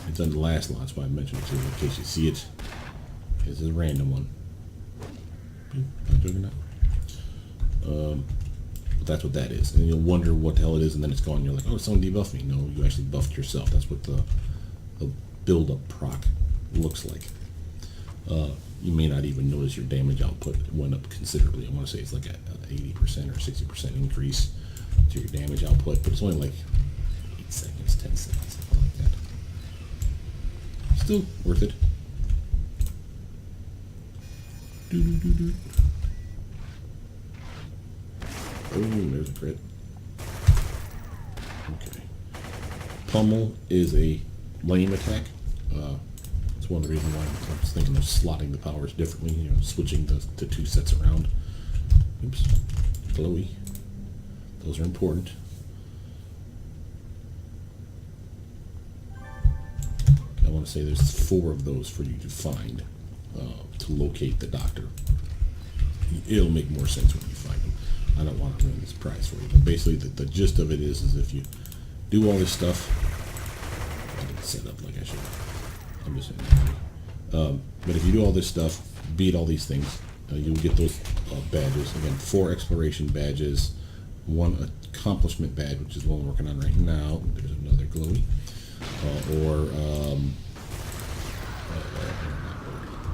It's on the last launch, why I mentioned it too, in case you see it. This is a random one. But that's what that is. And you'll wonder what the hell it is, and then it's gone. You're like, oh, someone debuffed me. No, you actually buffed yourself. That's what the build-up proc looks like. You may not even notice your damage output went up considerably. I want to say it's like an 80% or 60% increase to your damage output, but it's only like 8 seconds, 10 seconds, something like that. Still worth it. Oh, there's a crit. Okay. Pummel is a lame attack. That's one of the reasons why I was thinking of slotting the powers differently, you know, switching the 2 sets around. Oops. Glowy. Those are important. I want to say there's 4 of those for you to find to locate the doctor. It'll make more sense when you find them. I don't want to ruin this prize for you, but basically the gist of it is if you do all this stuff, I didn't set up like I should. I'm just saying. But if you do all this stuff, beat all these things, you'll get those badges. Again, 4 exploration badges, 1 accomplishment badge, which is the one we're working on right now. There's another glowy.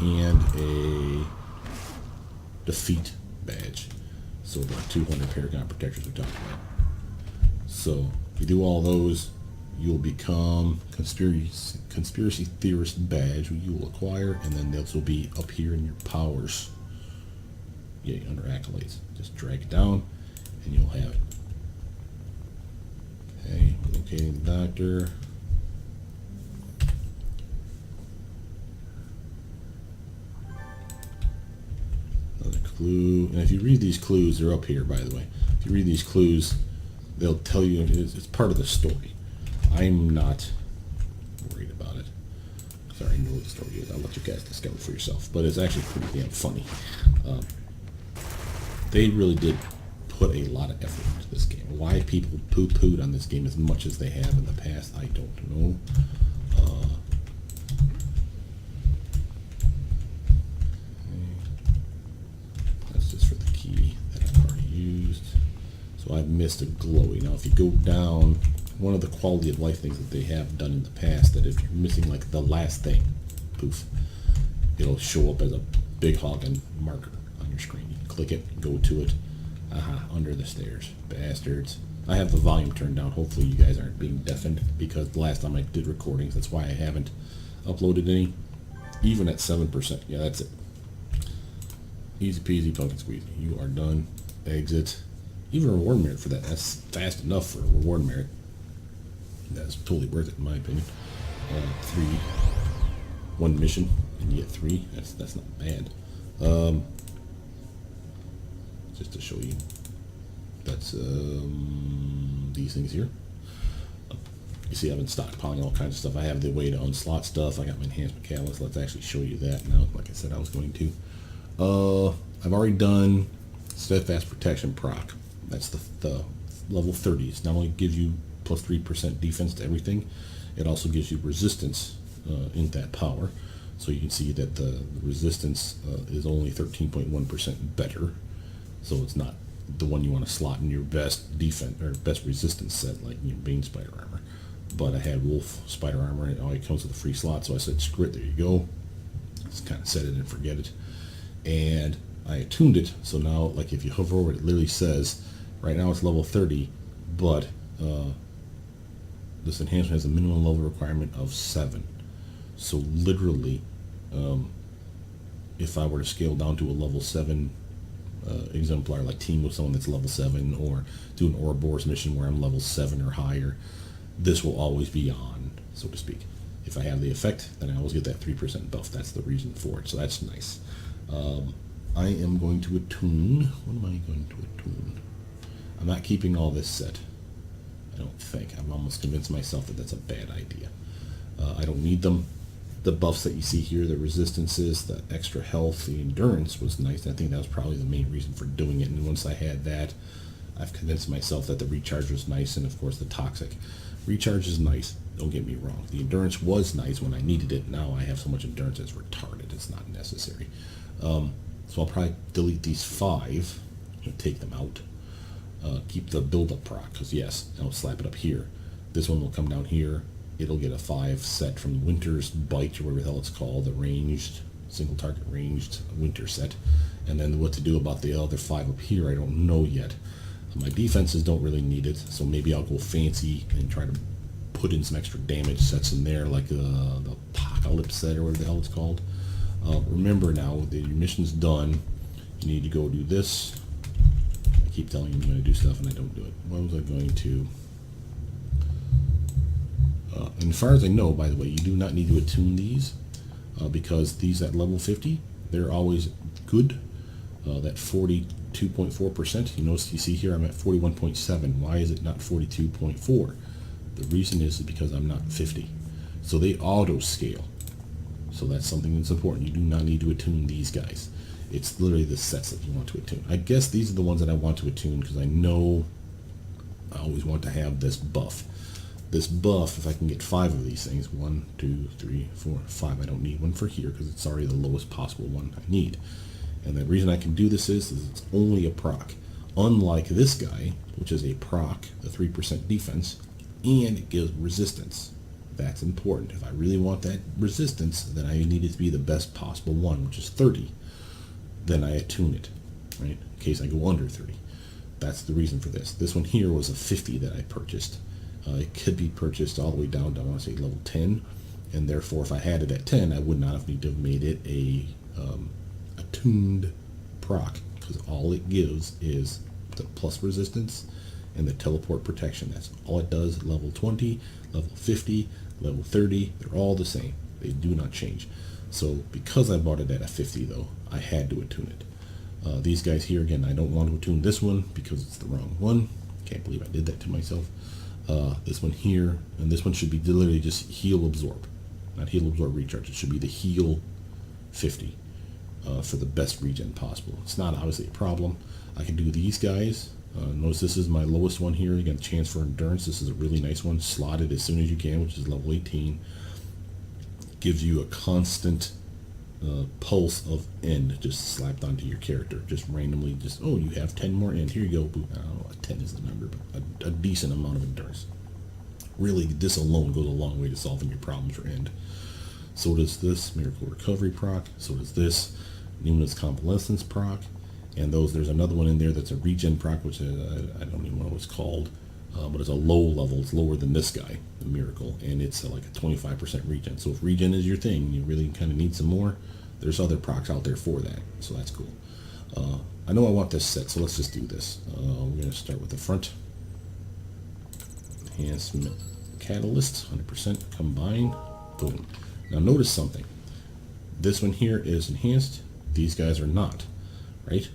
And a defeat badge. So the 200 Paragon protectors we're talking about. So if you do all those, you'll become Conspiracy Theorist Badge, which you will acquire, and then those will be up here in your powers. Yeah, under accolades. Just drag it down, and you'll have it. Okay, locating the doctor. Another clue, and if you read these clues, they're up here, by the way. If you read these clues, they'll tell you it's part of the story. I'm not worried about it. Sorry, I know what the story is. I'll let you guys discover for yourself. But it's actually pretty damn funny. They really did put a lot of effort into this game. Why people poo-pooed on this game as much as they have in the past, I don't know. That's just for the key that I've already used. So I've missed a glowy. Now if you go down, one of the quality of life things that they have done in the past, that if you're missing like the last thing, poof, it'll show up as a big hogging marker on your screen. You can click it, go to it. Aha, under the stairs. Bastards. I have the volume turned down. Hopefully you guys aren't being deafened, because the last time I did recordings, that's why I haven't uploaded any. Even at 7%. Yeah, that's it. Easy peasy, pumpkin squeezy. You are done. Exit. Even a reward merit for that. That's fast enough for a reward merit. That's totally worth it in my opinion. 1 mission and you get 3. That's not bad. Just to show you, that's these things here. You see, I've been stockpiling all kinds of stuff. I have the way to unslot stuff. I got my enhancement catalyst. Let's actually show you that now. Like I said, I was going to. I've already done steadfast protection proc. That's the level 30s. Not only gives you plus 3% defense to everything, it also gives you resistance in that power. So you can see that the resistance is only 13.1% better. So it's not the one you want to slot in your best defense or best resistance set, like your Bane spider armor. But I had Wolf spider armor, and it always comes with a free slot, so I said, screw it, there you go. Just kind of set it and forget it. And I attuned it, so now, like, if you hover over it, it literally says, right now it's level 30, but this enhancement has a minimum level requirement of 7. So literally, if I were to scale down to a level 7 exemplar, like team with someone that's level 7, or do an Ouroboros mission where I'm level 7 or higher, this will always be on, so to speak. If I have the effect, then I always get that 3% buff. That's the reason for it, so that's nice. I am going to attune. What am I going to attune? I'm not keeping all this set, I don't think. I'm almost convinced myself that that's a bad idea. I don't need them. The buffs that you see here, the resistances, the extra health, the endurance was nice. I think that was probably the main reason for doing it. And once I had that, I've convinced myself that the recharge was nice, and of course the toxic. Recharge is nice, don't get me wrong. The endurance was nice when I needed it. Now I have so much endurance it's retarded. It's not necessary. So I'll probably delete these 5 and take them out. Keep the build-up proc, because yes, I'll slap it up here. This one will come down here. It'll get a 5 set from Winter's Bite, or whatever the hell it's called, the ranged, single target ranged winter set. And then what to do about the other 5 up here, I don't know yet. My defenses don't really need it, so maybe I'll go fancy and try to put in some extra damage sets in there, like the Apocalypse set, or whatever the hell it's called. Remember now, that your mission's done, you need to go do this. I keep telling you I'm going to do stuff and I don't do it. What was I going to... and as far as I know, by the way, you do not need to attune these, because these at level 50, they're always good. That 42.4%, you notice, you see here I'm at 41.7. Why is it not 42.4? The reason is because I'm not 50. So they auto scale. So that's something that's important. You do not need to attune these guys. It's literally the sets that you want to attune. I guess these are the ones that I want to attune, because I know I always want to have this buff. This buff, if I can get 5 of these things, 1, 2, 3, 4, 5. I don't need one for here because it's already the lowest possible one I need. And the reason I can do this is it's only a proc. Unlike this guy, which is a proc, the 3% defense, and it gives resistance. That's important. If I really want that resistance, then I need it to be the best possible one, which is 30. then I attune it, right? In case I go under 30. That's the reason for this. This one here was a 50 that I purchased. It could be purchased all the way down to, I want to say, level 10, and therefore if I had it at 10, I would not have need to have made it a tuned proc, because all it gives is the plus resistance and the teleport protection. That's all it does. Level 20, level 50, level 30, they're all the same. They do not change. So because I bought it at a 50 though, I had to attune it. These guys here, again, I don't want to attune this one because it's the wrong one. Can't believe I did that to myself. This one here, and this one should be literally just heal absorb. Not heal absorb recharge. It should be the heal 50 for the best regen possible. It's not obviously a problem. I can do these guys. Notice this is my lowest one here. You got a chance for endurance. This is a really nice one. Slot it as soon as you can, which is level 18. Gives you a constant pulse of end just slapped onto your character. Just randomly, just, oh, you have 10 more end. Here you go. Boop. I don't know what 10 is the number, but a decent amount of endurance. Really, this alone goes a long way to solving your problems for end. So does this Miracle Recovery proc. So does this Numinous Convalescence proc. And there's another one in there that's a regen proc, which I don't even know what it's called, but it's a low level. It's lower than this guy, the Miracle, and it's like a 25% regen. So if regen is your thing, you really kind of need some more, there's other procs out there for that, so that's cool. I know I want this set, so let's just do this. We're going to start with the front. Enhancement Catalyst, 100% combine, boom. Now notice something. This one here is enhanced. These guys are not, right?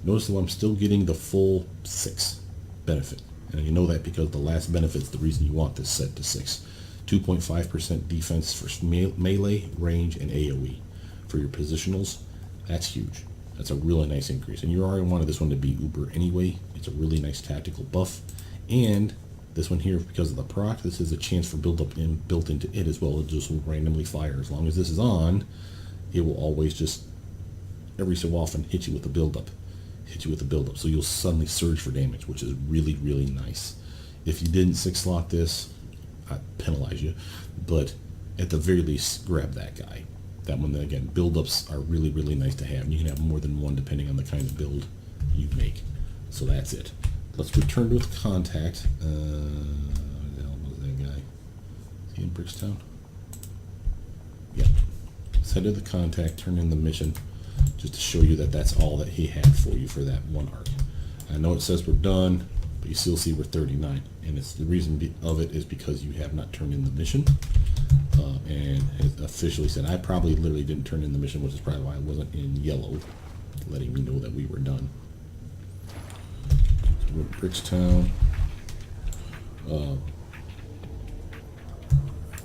Notice that I'm still getting the full 6 benefit. And you know that because the last benefit is the reason you want this set to 6. 2.5% defense for melee, range, and AoE. For your positionals, that's huge. That's a really nice increase. And you already wanted this one to be uber anyway. It's a really nice tactical buff. And this one here, because of the proc, this is a chance for build up built into it as well. It just will randomly fire. As long as this is on, it will always just, every so often, hit you with a build up. Hit you with a build up. So you'll suddenly surge for damage, which is really, really nice. If you didn't 6-slot this, I'd penalize you. But at the very least, grab that guy. That one, again, build-ups are really, really nice to have. You can have more than one depending on the kind of build you make. So that's it. Let's return to the contact. Where the hell was that guy? Is he in Brickstown? Yeah. Let's head to the contact, turn in the mission, just to show you that that's all that he had for you for that one arc. I know it says we're done, but you still see we're 39. And it's the reason of it is because you have not turned in the mission. And has officially said, I probably literally didn't turn in the mission, which is probably why I wasn't in yellow, letting me know that we were done. So we're at Brickstown.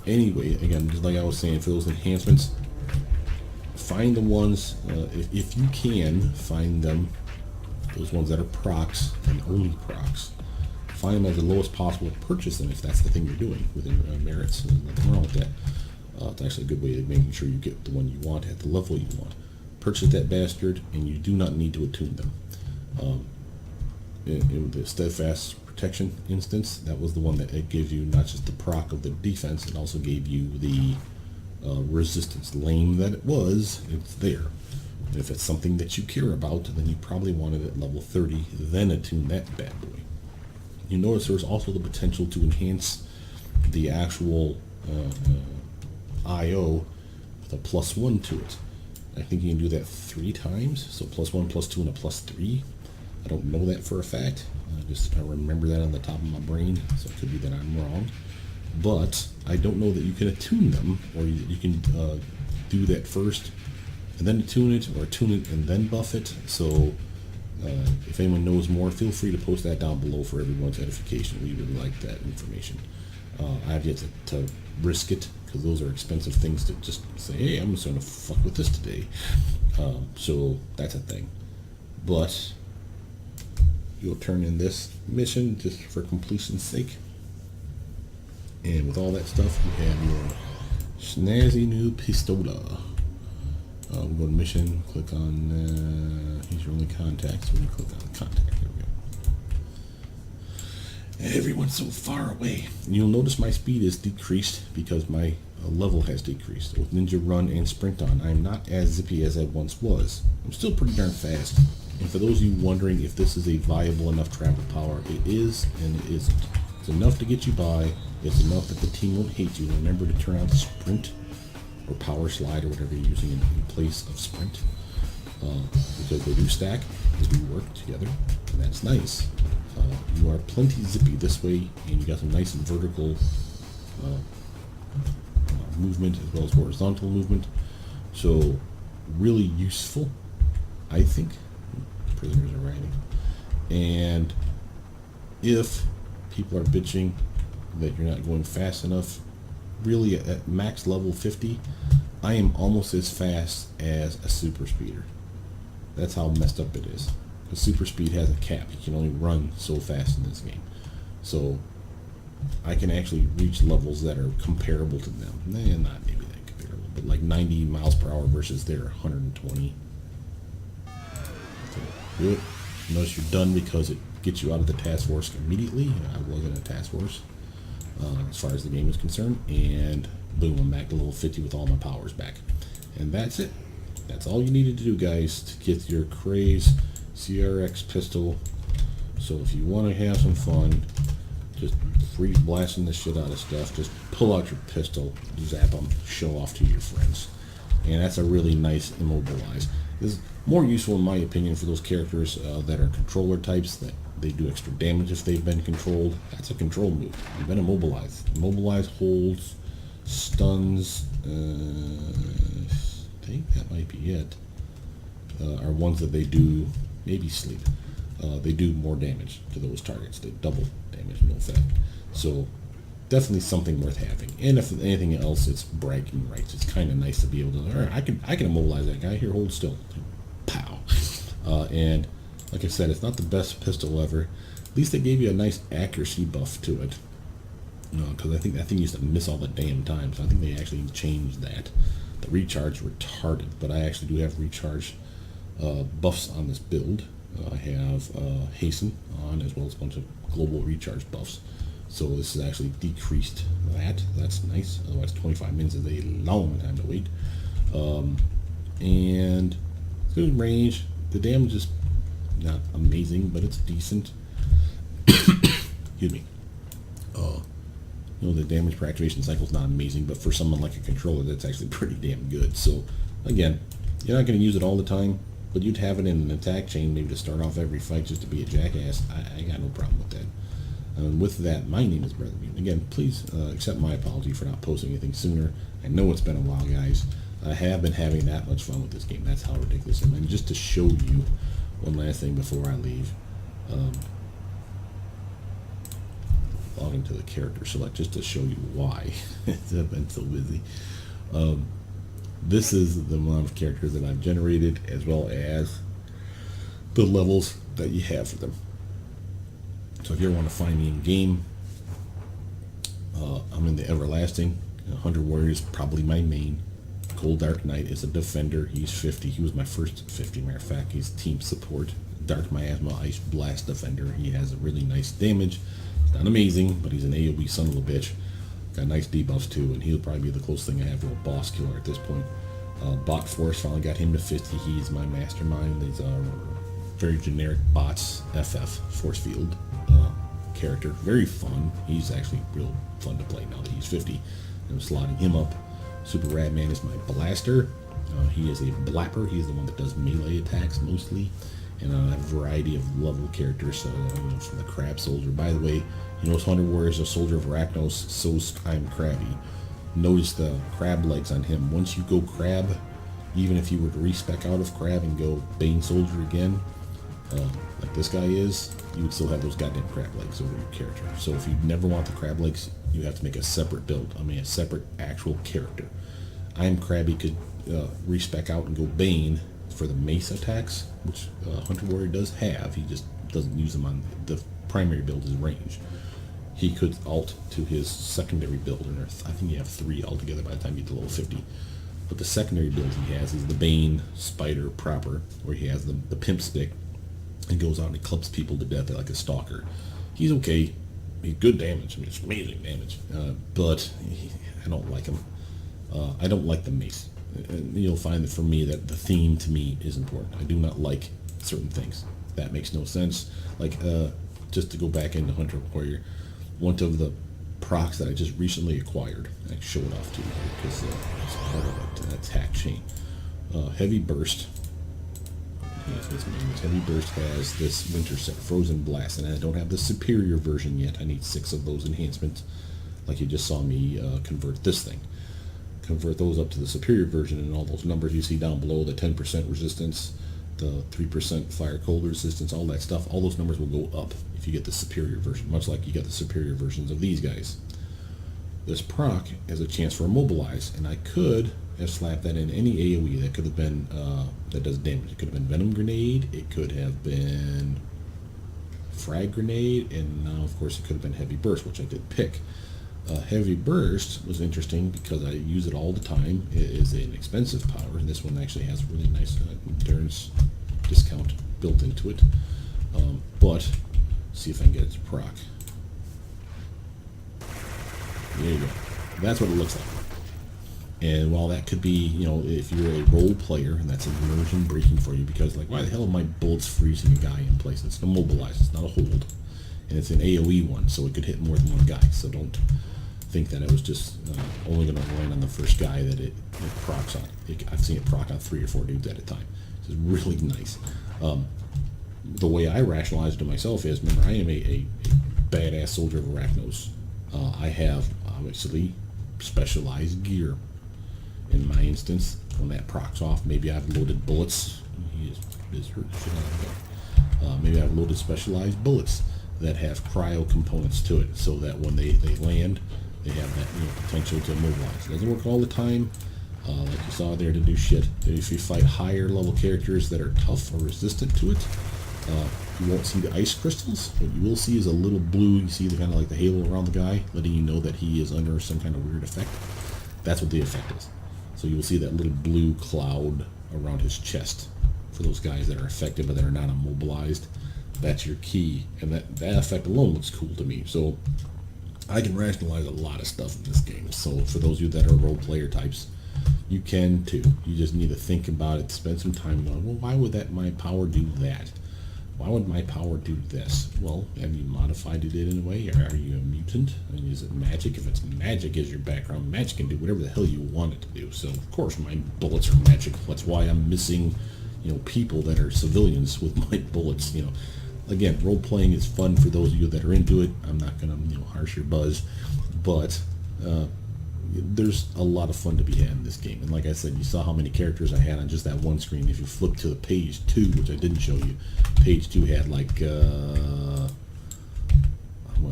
Anyway, again, just like I was saying, for those enhancements, find the ones, if you can, find them, those ones that are procs and only procs. Find them at the lowest possible, purchase them if that's the thing you're doing within merits. There's nothing wrong with that. It's actually a good way of making sure you get the one you want at the level you want. Purchase that bastard, and you do not need to attune them. In the Steadfast Protection instance, that was the one that it gives you not just the proc of the defense, it also gave you the resistance. Lame that it was, it's there. And if it's something that you care about, then you probably want it at level 30, then attune that bad boy. You notice there's also the potential to enhance the actual IO with a +1 to it. I think you can do that 3 times, so +1, +2, and a +3. I don't know that for a fact. I remember that on the top of my brain, so it could be that I'm wrong. But I don't know that you can attune them, or you can do that first and then attune it, or attune it and then buff it. So if anyone knows more, feel free to post that down below for everyone's edification. We would like that information. I have yet to risk it, because those are expensive things to just say, hey, I'm just going to fuck with this today. So that's a thing. But you'll turn in this mission just for completion's sake. And with all that stuff, you have your snazzy new pistola. We'll go to mission, click on, here's your only contact, so we click on contact, there we go. Everyone's so far away. And you'll notice my speed is decreased because my level has decreased. With Ninja Run and Sprint on, I'm not as zippy as I once was. I'm still pretty darn fast. And for those of you wondering if this is a viable enough travel power, it is and it isn't. It's enough to get you by. It's enough that the team won't hate you. Remember to turn on Sprint or Power Slide or whatever you're using in place of Sprint. Because they do stack, they do work together, and that's nice. You are plenty zippy this way, and you got some nice vertical movement as well as horizontal movement. So really useful, I think. Prisoners are writing. And if people are bitching that you're not going fast enough, really at max level 50, I am almost as fast as a super speeder. That's how messed up it is. Because super speed has a cap. You can only run so fast in this game. So I can actually reach levels that are comparable to them. Not maybe that comparable, but like 90 miles per hour versus their 120. So do it. Notice you're done because it gets you out of the task force immediately. I was in a task force as far as the game is concerned. And boom, I'm back to level 50 with all my powers back. And that's it. That's all you needed to do, guys, to get your Crey CRX-Pistol. So if you want to have some fun, just freeze blasting the shit out of stuff. Just pull out your pistol, zap them, show off to your friends. And that's a really nice immobilize. This is more useful, in my opinion, for those characters that are controller types, that they do extra damage if they've been controlled. That's a control move. You've been immobilized. Immobilize, holds, stuns, I think that might be it, are ones that they do, maybe sleep. They do more damage to those targets. They double damage, no effect. So definitely something worth having. And if anything else, it's bragging rights. It's kind of nice to be able to, all right, I can immobilize that guy. Here, hold still. Pow. And like I said, it's not the best pistol ever. At least they gave you a nice accuracy buff to it. Because I think that thing used to miss all the damn time. So I think they actually changed that. The recharge retarded, but I actually do have recharge buffs on this build. I have hasten on as well as a bunch of global recharge buffs. So this has actually decreased that. That's nice. Otherwise 25 minutes is a long time to wait. And it's good range. The damage is not amazing, but it's decent. Excuse me. The damage per activation cycle is not amazing, but for someone like a controller, that's actually pretty damn good. So, again, you're not going to use it all the time, but you'd have it in an attack chain maybe to start off every fight just to be a jackass. I got no problem with that. With that, my name is Brothermutant. Again, please accept my apology for not posting anything sooner. I know it's been a while, guys. I have been having that much fun with this game. That's how ridiculous it is. And just to show you one last thing before I leave. Log into the character select just to show you why I've been so busy. This is the amount of characters that I've generated, as well as the levels that you have for them. So if you ever want to find me in game, I'm in the Everlasting. Hunter Warrior is probably my main. Cold Dark Knight is a defender. He's 50. He was my first 50, matter of fact. He's team support. Dark Miasma Ice Blast defender. He has a really nice damage. Not amazing, but he's an AoE son of a bitch. Got nice debuffs too, and he'll probably be the closest thing I have to a boss killer at this point. Bot Force finally got him to 50. He's my mastermind. These are very generic bots, FF, Force Field character. Very fun. He's actually real fun to play now that he's 50. I'm slotting him up. Super Rad Man is my blaster. He is a blapper. He's the one that does melee attacks mostly. And a variety of level characters, from the Crab Soldier. By the way, Hunter Warrior is a soldier of Arachnos, so I'm Crabby. Notice the crab legs on him. Once you go Crab, even if you were to respec out of Crab and go Bane Soldier again, like this guy is, you would still have those goddamn crab legs over your character. So if you never want the crab legs, you have to make a separate build. A separate actual character. I'm Crabby could respec out and go Bane for the mace attacks, which Hunter Warrior does have. He just doesn't use them on the primary build is range. He could alt to his secondary build, and I think you have 3 altogether by the time you get to level 50. But the secondary build he has is the Bane Spider proper, where he has the pimp stick and goes out and clubs people to death like a stalker. He's okay. He's good damage. It's amazing damage. But I don't like him. I don't like the mace. And you'll find that for me that the theme to me is important. I do not like certain things. That makes no sense. Like, just to go back into Hunter Warrior, one of the procs that I just recently acquired, I can show it off to you because it's part of an attack chain. Heavy Burst. Yes, this means Heavy Burst has this winter set, Frozen Blast, and I don't have the superior version yet. I need 6 of those enhancements, like you just saw me convert this thing. Convert those up to the superior version, and all those numbers you see down below, the 10% resistance, the 3% fire cold resistance, all that stuff, all those numbers will go up if you get the superior version, much like you get the superior versions of these guys. This proc has a chance for immobilize, and I could have slapped that in any AoE. That could have been, that does damage. It could have been Venom Grenade, it could have been Frag Grenade, and now of course it could have been Heavy Burst, which I did pick. Heavy Burst was interesting because I use it all the time. It is an expensive power, and this one actually has a really nice endurance discount built into it. But see if I can get it to proc. There you go. That's what it looks like. And while that could be, you know, if you're a role player, and that's immersion breaking for you, because like, why the hell are my bullets freezing a guy in place? It's immobilized, it's not a hold. And it's an AoE one, so it could hit more than one guy. So don't think that it was just only going to land on the first guy that it procs on. I've seen it proc on 3 or 4 dudes at a time. It's really nice. The way I rationalize it to myself is, remember, I am a badass soldier of Arachnos. I have obviously specialized gear. In my instance, when that procs off, maybe I've loaded bullets. He is hurt shit out of that. Maybe I've loaded specialized bullets that have cryo components to it, so that when they land, they have that, you know, potential to immobilize. It doesn't work all the time, like you saw there, to do shit. If you fight higher level characters that are tough or resistant to it, you won't see the ice crystals. What you will see is a little blue. You see the kind of like the halo around the guy, letting you know that he is under some kind of weird effect. That's what the effect is. So you will see that little blue cloud around his chest for those guys that are affected but that are not immobilized. That's your key, and that effect alone looks cool to me. So I can rationalize a lot of stuff in this game. So for those of you that are role player types, you can too. You just need to think about it, spend some time going, well, why would my power do that? Why would my power do this? Well, have you modified it in a way? Are you a mutant? I mean, is it magic? If it's magic as your background, magic can do whatever the hell you want it to do. So of course my bullets are magical. That's why I'm missing, you know, people that are civilians with my bullets, you know. Again, role-playing is fun for those of you that are into it. I'm not going to, you know, harsh your buzz, but there's a lot of fun to be had in this game. And like I said, you saw how many characters I had on just that one screen. If you flip to page 2, which I didn't show you, page 2 had like,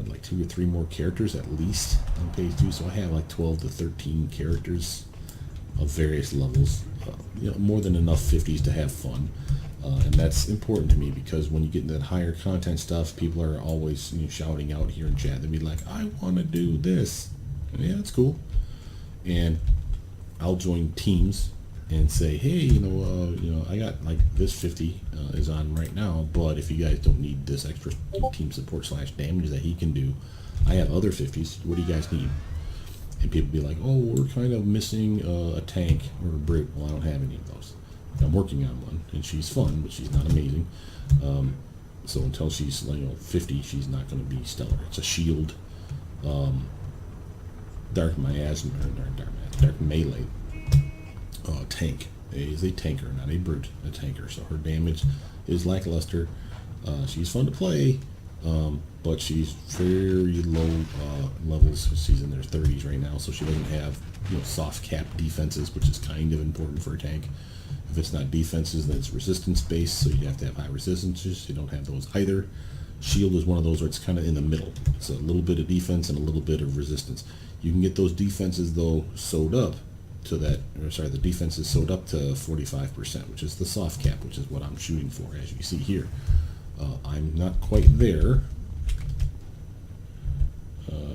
like 2 or 3 more characters at least on page 2. So I have like 12 to 13 characters of various levels. You know, more than enough 50s to have fun. And that's important to me, because when you get into that higher content stuff, people are always, you know, shouting out here in chat. They'll be like, I want to do this. And yeah, that's cool. And I'll join teams and say, hey, you know, I got like this 50 is on right now, but if you guys don't need this extra team support / damage that he can do, I have other 50s. What do you guys need? And people be like, oh, we're kind of missing a tank or a brute. Well, I don't have any of those. I'm working on one, and she's fun, but she's not amazing. So until she's, you know, 50, she's not going to be stellar. It's a shield, dark melee tank. It is a tanker, not a brute, a tanker. So her damage is lackluster. She's fun to play, but she's very low levels. She's in their 30s right now, so she doesn't have, you know, soft cap defenses, which is kind of important for a tank. If it's not defenses, then it's resistance based, so you have to have high resistances. You don't have those either. Shield is one of those where it's kind of in the middle. It's a little bit of defense and a little bit of resistance. You can get those defenses though sewed up to that, or sorry, the defense is sewed up to 45%, which is the soft cap, which is what I'm shooting for, as you see here. I'm not quite there.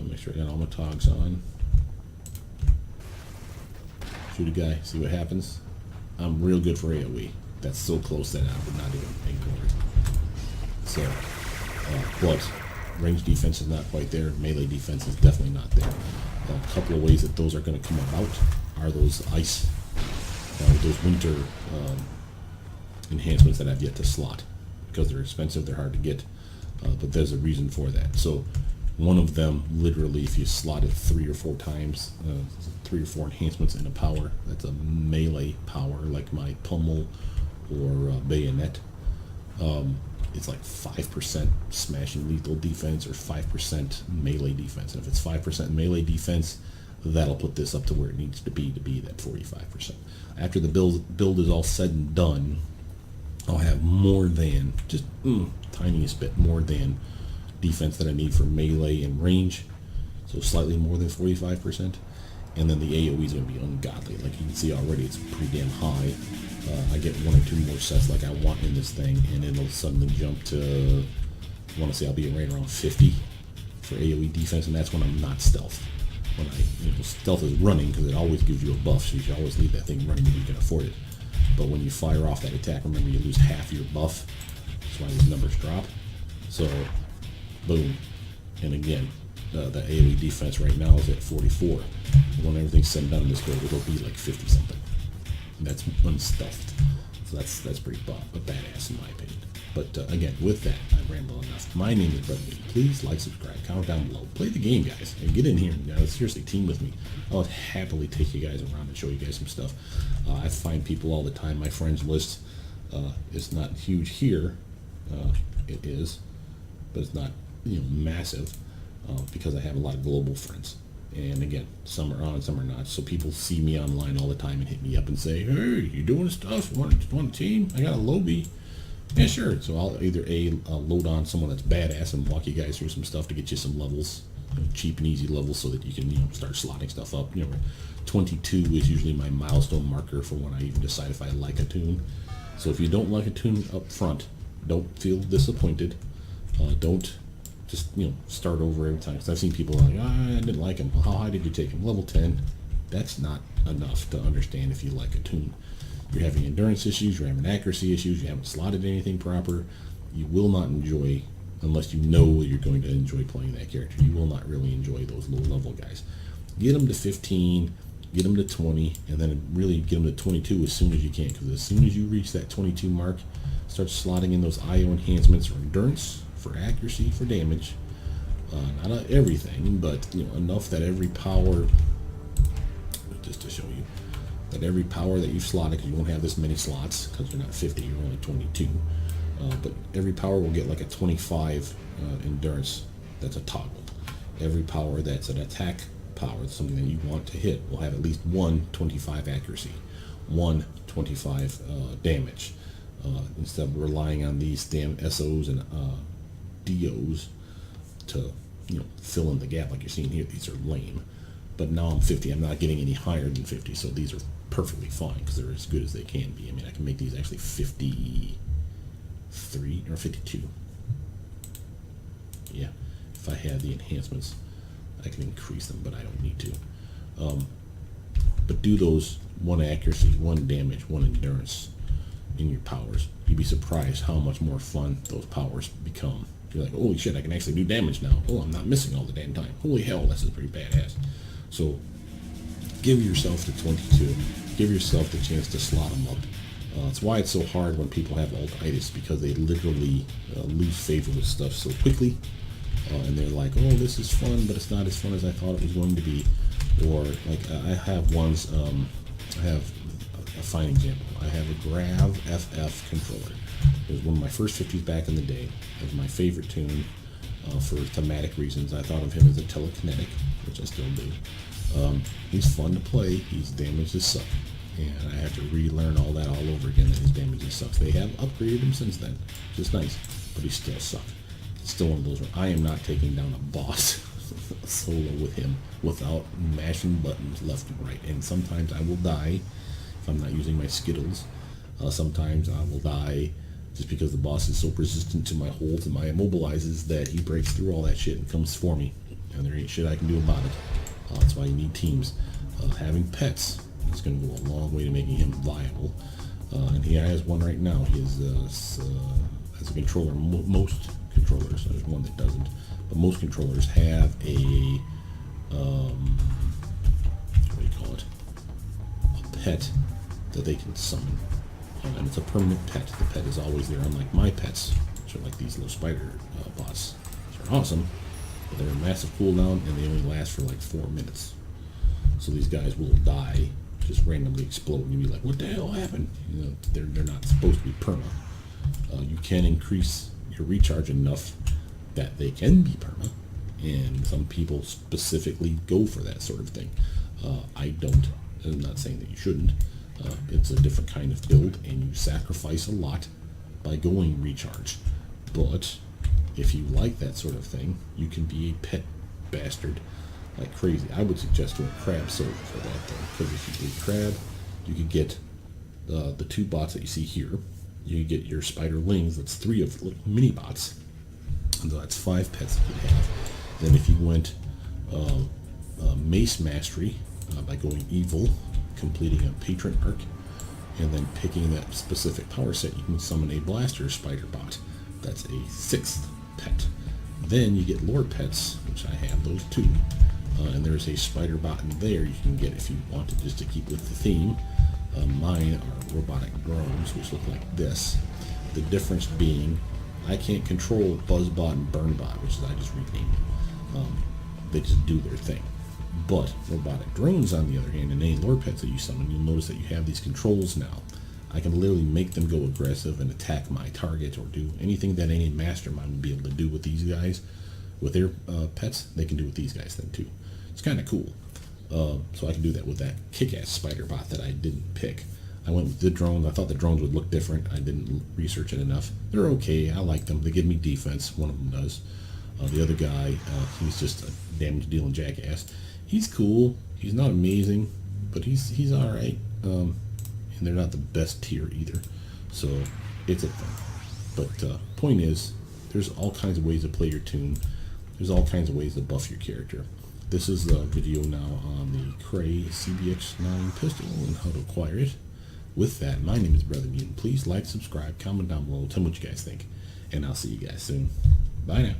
Make sure I got all my togs on. Shoot a guy, see what happens. I'm real good for AoE. That's so close that I would not even ignore it. So, but range defense is not quite there. Melee defense is definitely not there. A couple of ways that those are going to come about are those ice, those winter enhancements that I've yet to slot, because they're expensive, they're hard to get, but there's a reason for that. So one of them, literally, if you slot it 3 or 4 times, 3 or 4 enhancements in a power, that's a melee power, like my pummel or bayonet. It's like 5% smashing lethal defense or 5% melee defense. And if it's 5% melee defense, that'll put this up to where it needs to be that 45%. After the build is all said and done, I'll have more than, just tiniest bit more than defense that I need for melee and range, so slightly more than 45%. And then the AoE is going to be ungodly. Like you can see already, it's pretty damn high. I get 1 or 2 more sets like I want in this thing, and it'll suddenly jump to, I want to say I'll be right around 50 for AoE defense, and that's when I'm not stealth. When stealth is running, because it always gives you a buff, so you should always leave that thing running if you can afford it. But when you fire off that attack, remember you lose half your buff. That's why these numbers drop. So, boom. And again, the AoE defense right now is at 44. When everything's said and done in this build, it'll be like 50 something. And that's unstuffed. So that's pretty badass in my opinion. But again, with that, I ramble enough. My name is Brothermutant. Please like, subscribe, comment down below. Play the game, guys, and get in here and seriously team with me. I'll happily take you guys around and show you guys some stuff. I find people all the time. My friends list is not huge here. It is, but it's not massive because I have a lot of global friends. And again, some are on, some are not. So people see me online all the time and hit me up and say, "Hey, you doing stuff? Want a team? I got a lobby." Yeah, sure. So I'll either load on someone that's badass and walk you guys through some stuff to get you some levels, cheap and easy levels, so that you can start slotting stuff up. 22 is usually my milestone marker for when I even decide if I like a tune. So if you don't like a tune up front, don't feel disappointed. Don't just start over every time. Because I've seen people like, I didn't like him. Well, how high did you take him? Level 10. That's not enough to understand if you like a tune. You're having endurance issues, you're having accuracy issues, you haven't slotted anything proper. You will not enjoy, unless you know you're going to enjoy playing that character, you will not really enjoy those low level guys. Get them to 15, get them to 20, and then really get them to 22 as soon as you can, because as soon as you reach that 22 mark, start slotting in those IO enhancements for endurance, for accuracy, for damage. Not everything, but enough that every power, just to show you, that every power that you've slotted, because you won't have this many slots, because you're not 50, you're only 22, but every power will get like a 25 endurance that's a toggle. Every power that's an attack power, something that you want to hit, will have at least 1 25 accuracy, 1 25 damage, instead of relying on these damn SOs and DOs to fill in the gap like you're seeing here. These are lame. But now I'm 50, I'm not getting any higher than 50, so these are perfectly fine because they're as good as they can be. I mean, I can make these actually 53 or 52. Yeah, if I have the enhancements, I can increase them, but I don't need to. But do those 1 accuracy, 1 damage, 1 endurance in your powers. You'd be surprised how much more fun those powers become. You're like, holy shit, I can actually do damage now. Oh, I'm not missing all the damn time. Holy hell, this is pretty badass. So give yourself the 22. Give yourself the chance to slot them up. That's why it's so hard when people have alt-itis, because they literally lose favor with stuff so quickly. And they're like, oh, this is fun, but it's not as fun as I thought it was going to be. Or, like, I have ones, I have a fine example. I have a Grav FF controller. It was one of my first 50s back in the day. It was my favorite tune for thematic reasons. I thought of him as a telekinetic, which I still do. He's fun to play. He's damaged as suck. And I have to relearn all that all over again, that his damage sucks. They have upgraded him since then, which is nice, but he still sucks. It's still one of those where I am not taking down a boss solo with him without mashing buttons left and right. And sometimes I will die if I'm not using my Skittles. Sometimes I will die just because the boss is so persistent to my holds and my immobilizes that he breaks through all that shit and comes for me. And there ain't shit I can do about it. That's why you need teams. Having pets is going to go a long way to making him viable. And he has one right now. He has a controller. Most controllers, there's one that doesn't, but most controllers have a what do you call it? pet that they can summon. And it's a permanent pet. The pet is always there, unlike my pets, which are like these little spider bots, which are awesome, but they're a massive cooldown and they only last for like 4 minutes. So these guys will die, just randomly explode, and you'll be like, what the hell happened? You know, they're not supposed to be perma. You can increase your recharge enough that they can be perma, and some people specifically go for that sort of thing. I don't. I'm not saying that you shouldn't. It's a different kind of build, and you sacrifice a lot by going recharge. But if you like that sort of thing, you can be a pet bastard like crazy. I would suggest doing crab silver for that thing, because if you do crab, you could get the 2 bots that you see here. You can get your spiderlings. That's 3 of little mini bots, and that's 5 pets that you could have. Then if you went mace mastery by going evil, completing a patron arc, and then picking that specific power set, you can summon a blaster spider bot. That's a 6th pet. Then you get lore pets, which I have those 2, and there's a spider bot in there you can get if you wanted, just to keep with the theme. Mine are robotic drones, which look like this. The difference being, I can't control Buzzbot and Burnbot, which is I just renamed them. They just do their thing. But robotic drones, on the other hand, and any lore pets that you summon, you'll notice that you have these controls now. I can literally make them go aggressive and attack my target, or do anything that any mastermind would be able to do with these guys. With their pets, they can do with these guys then too. It's kind of cool. So I can do that with that kick-ass spider bot that I didn't pick. I went with the drones. I thought the drones would look different. I didn't research it enough. They're okay. I like them. They give me defense. One of them does. The other guy, he's just a damage-dealing jackass. He's cool. He's not amazing, but he's all right. And they're not the best tier either. So it's a thing. But point is, there's all kinds of ways to play your tune. There's all kinds of ways to buff your character. This is a video now on the Crey CRX-9 pistol and how to acquire it. With that, my name is Brothermutant. Please like, subscribe, comment down below, tell me what you guys think, and I'll see you guys soon. Bye now.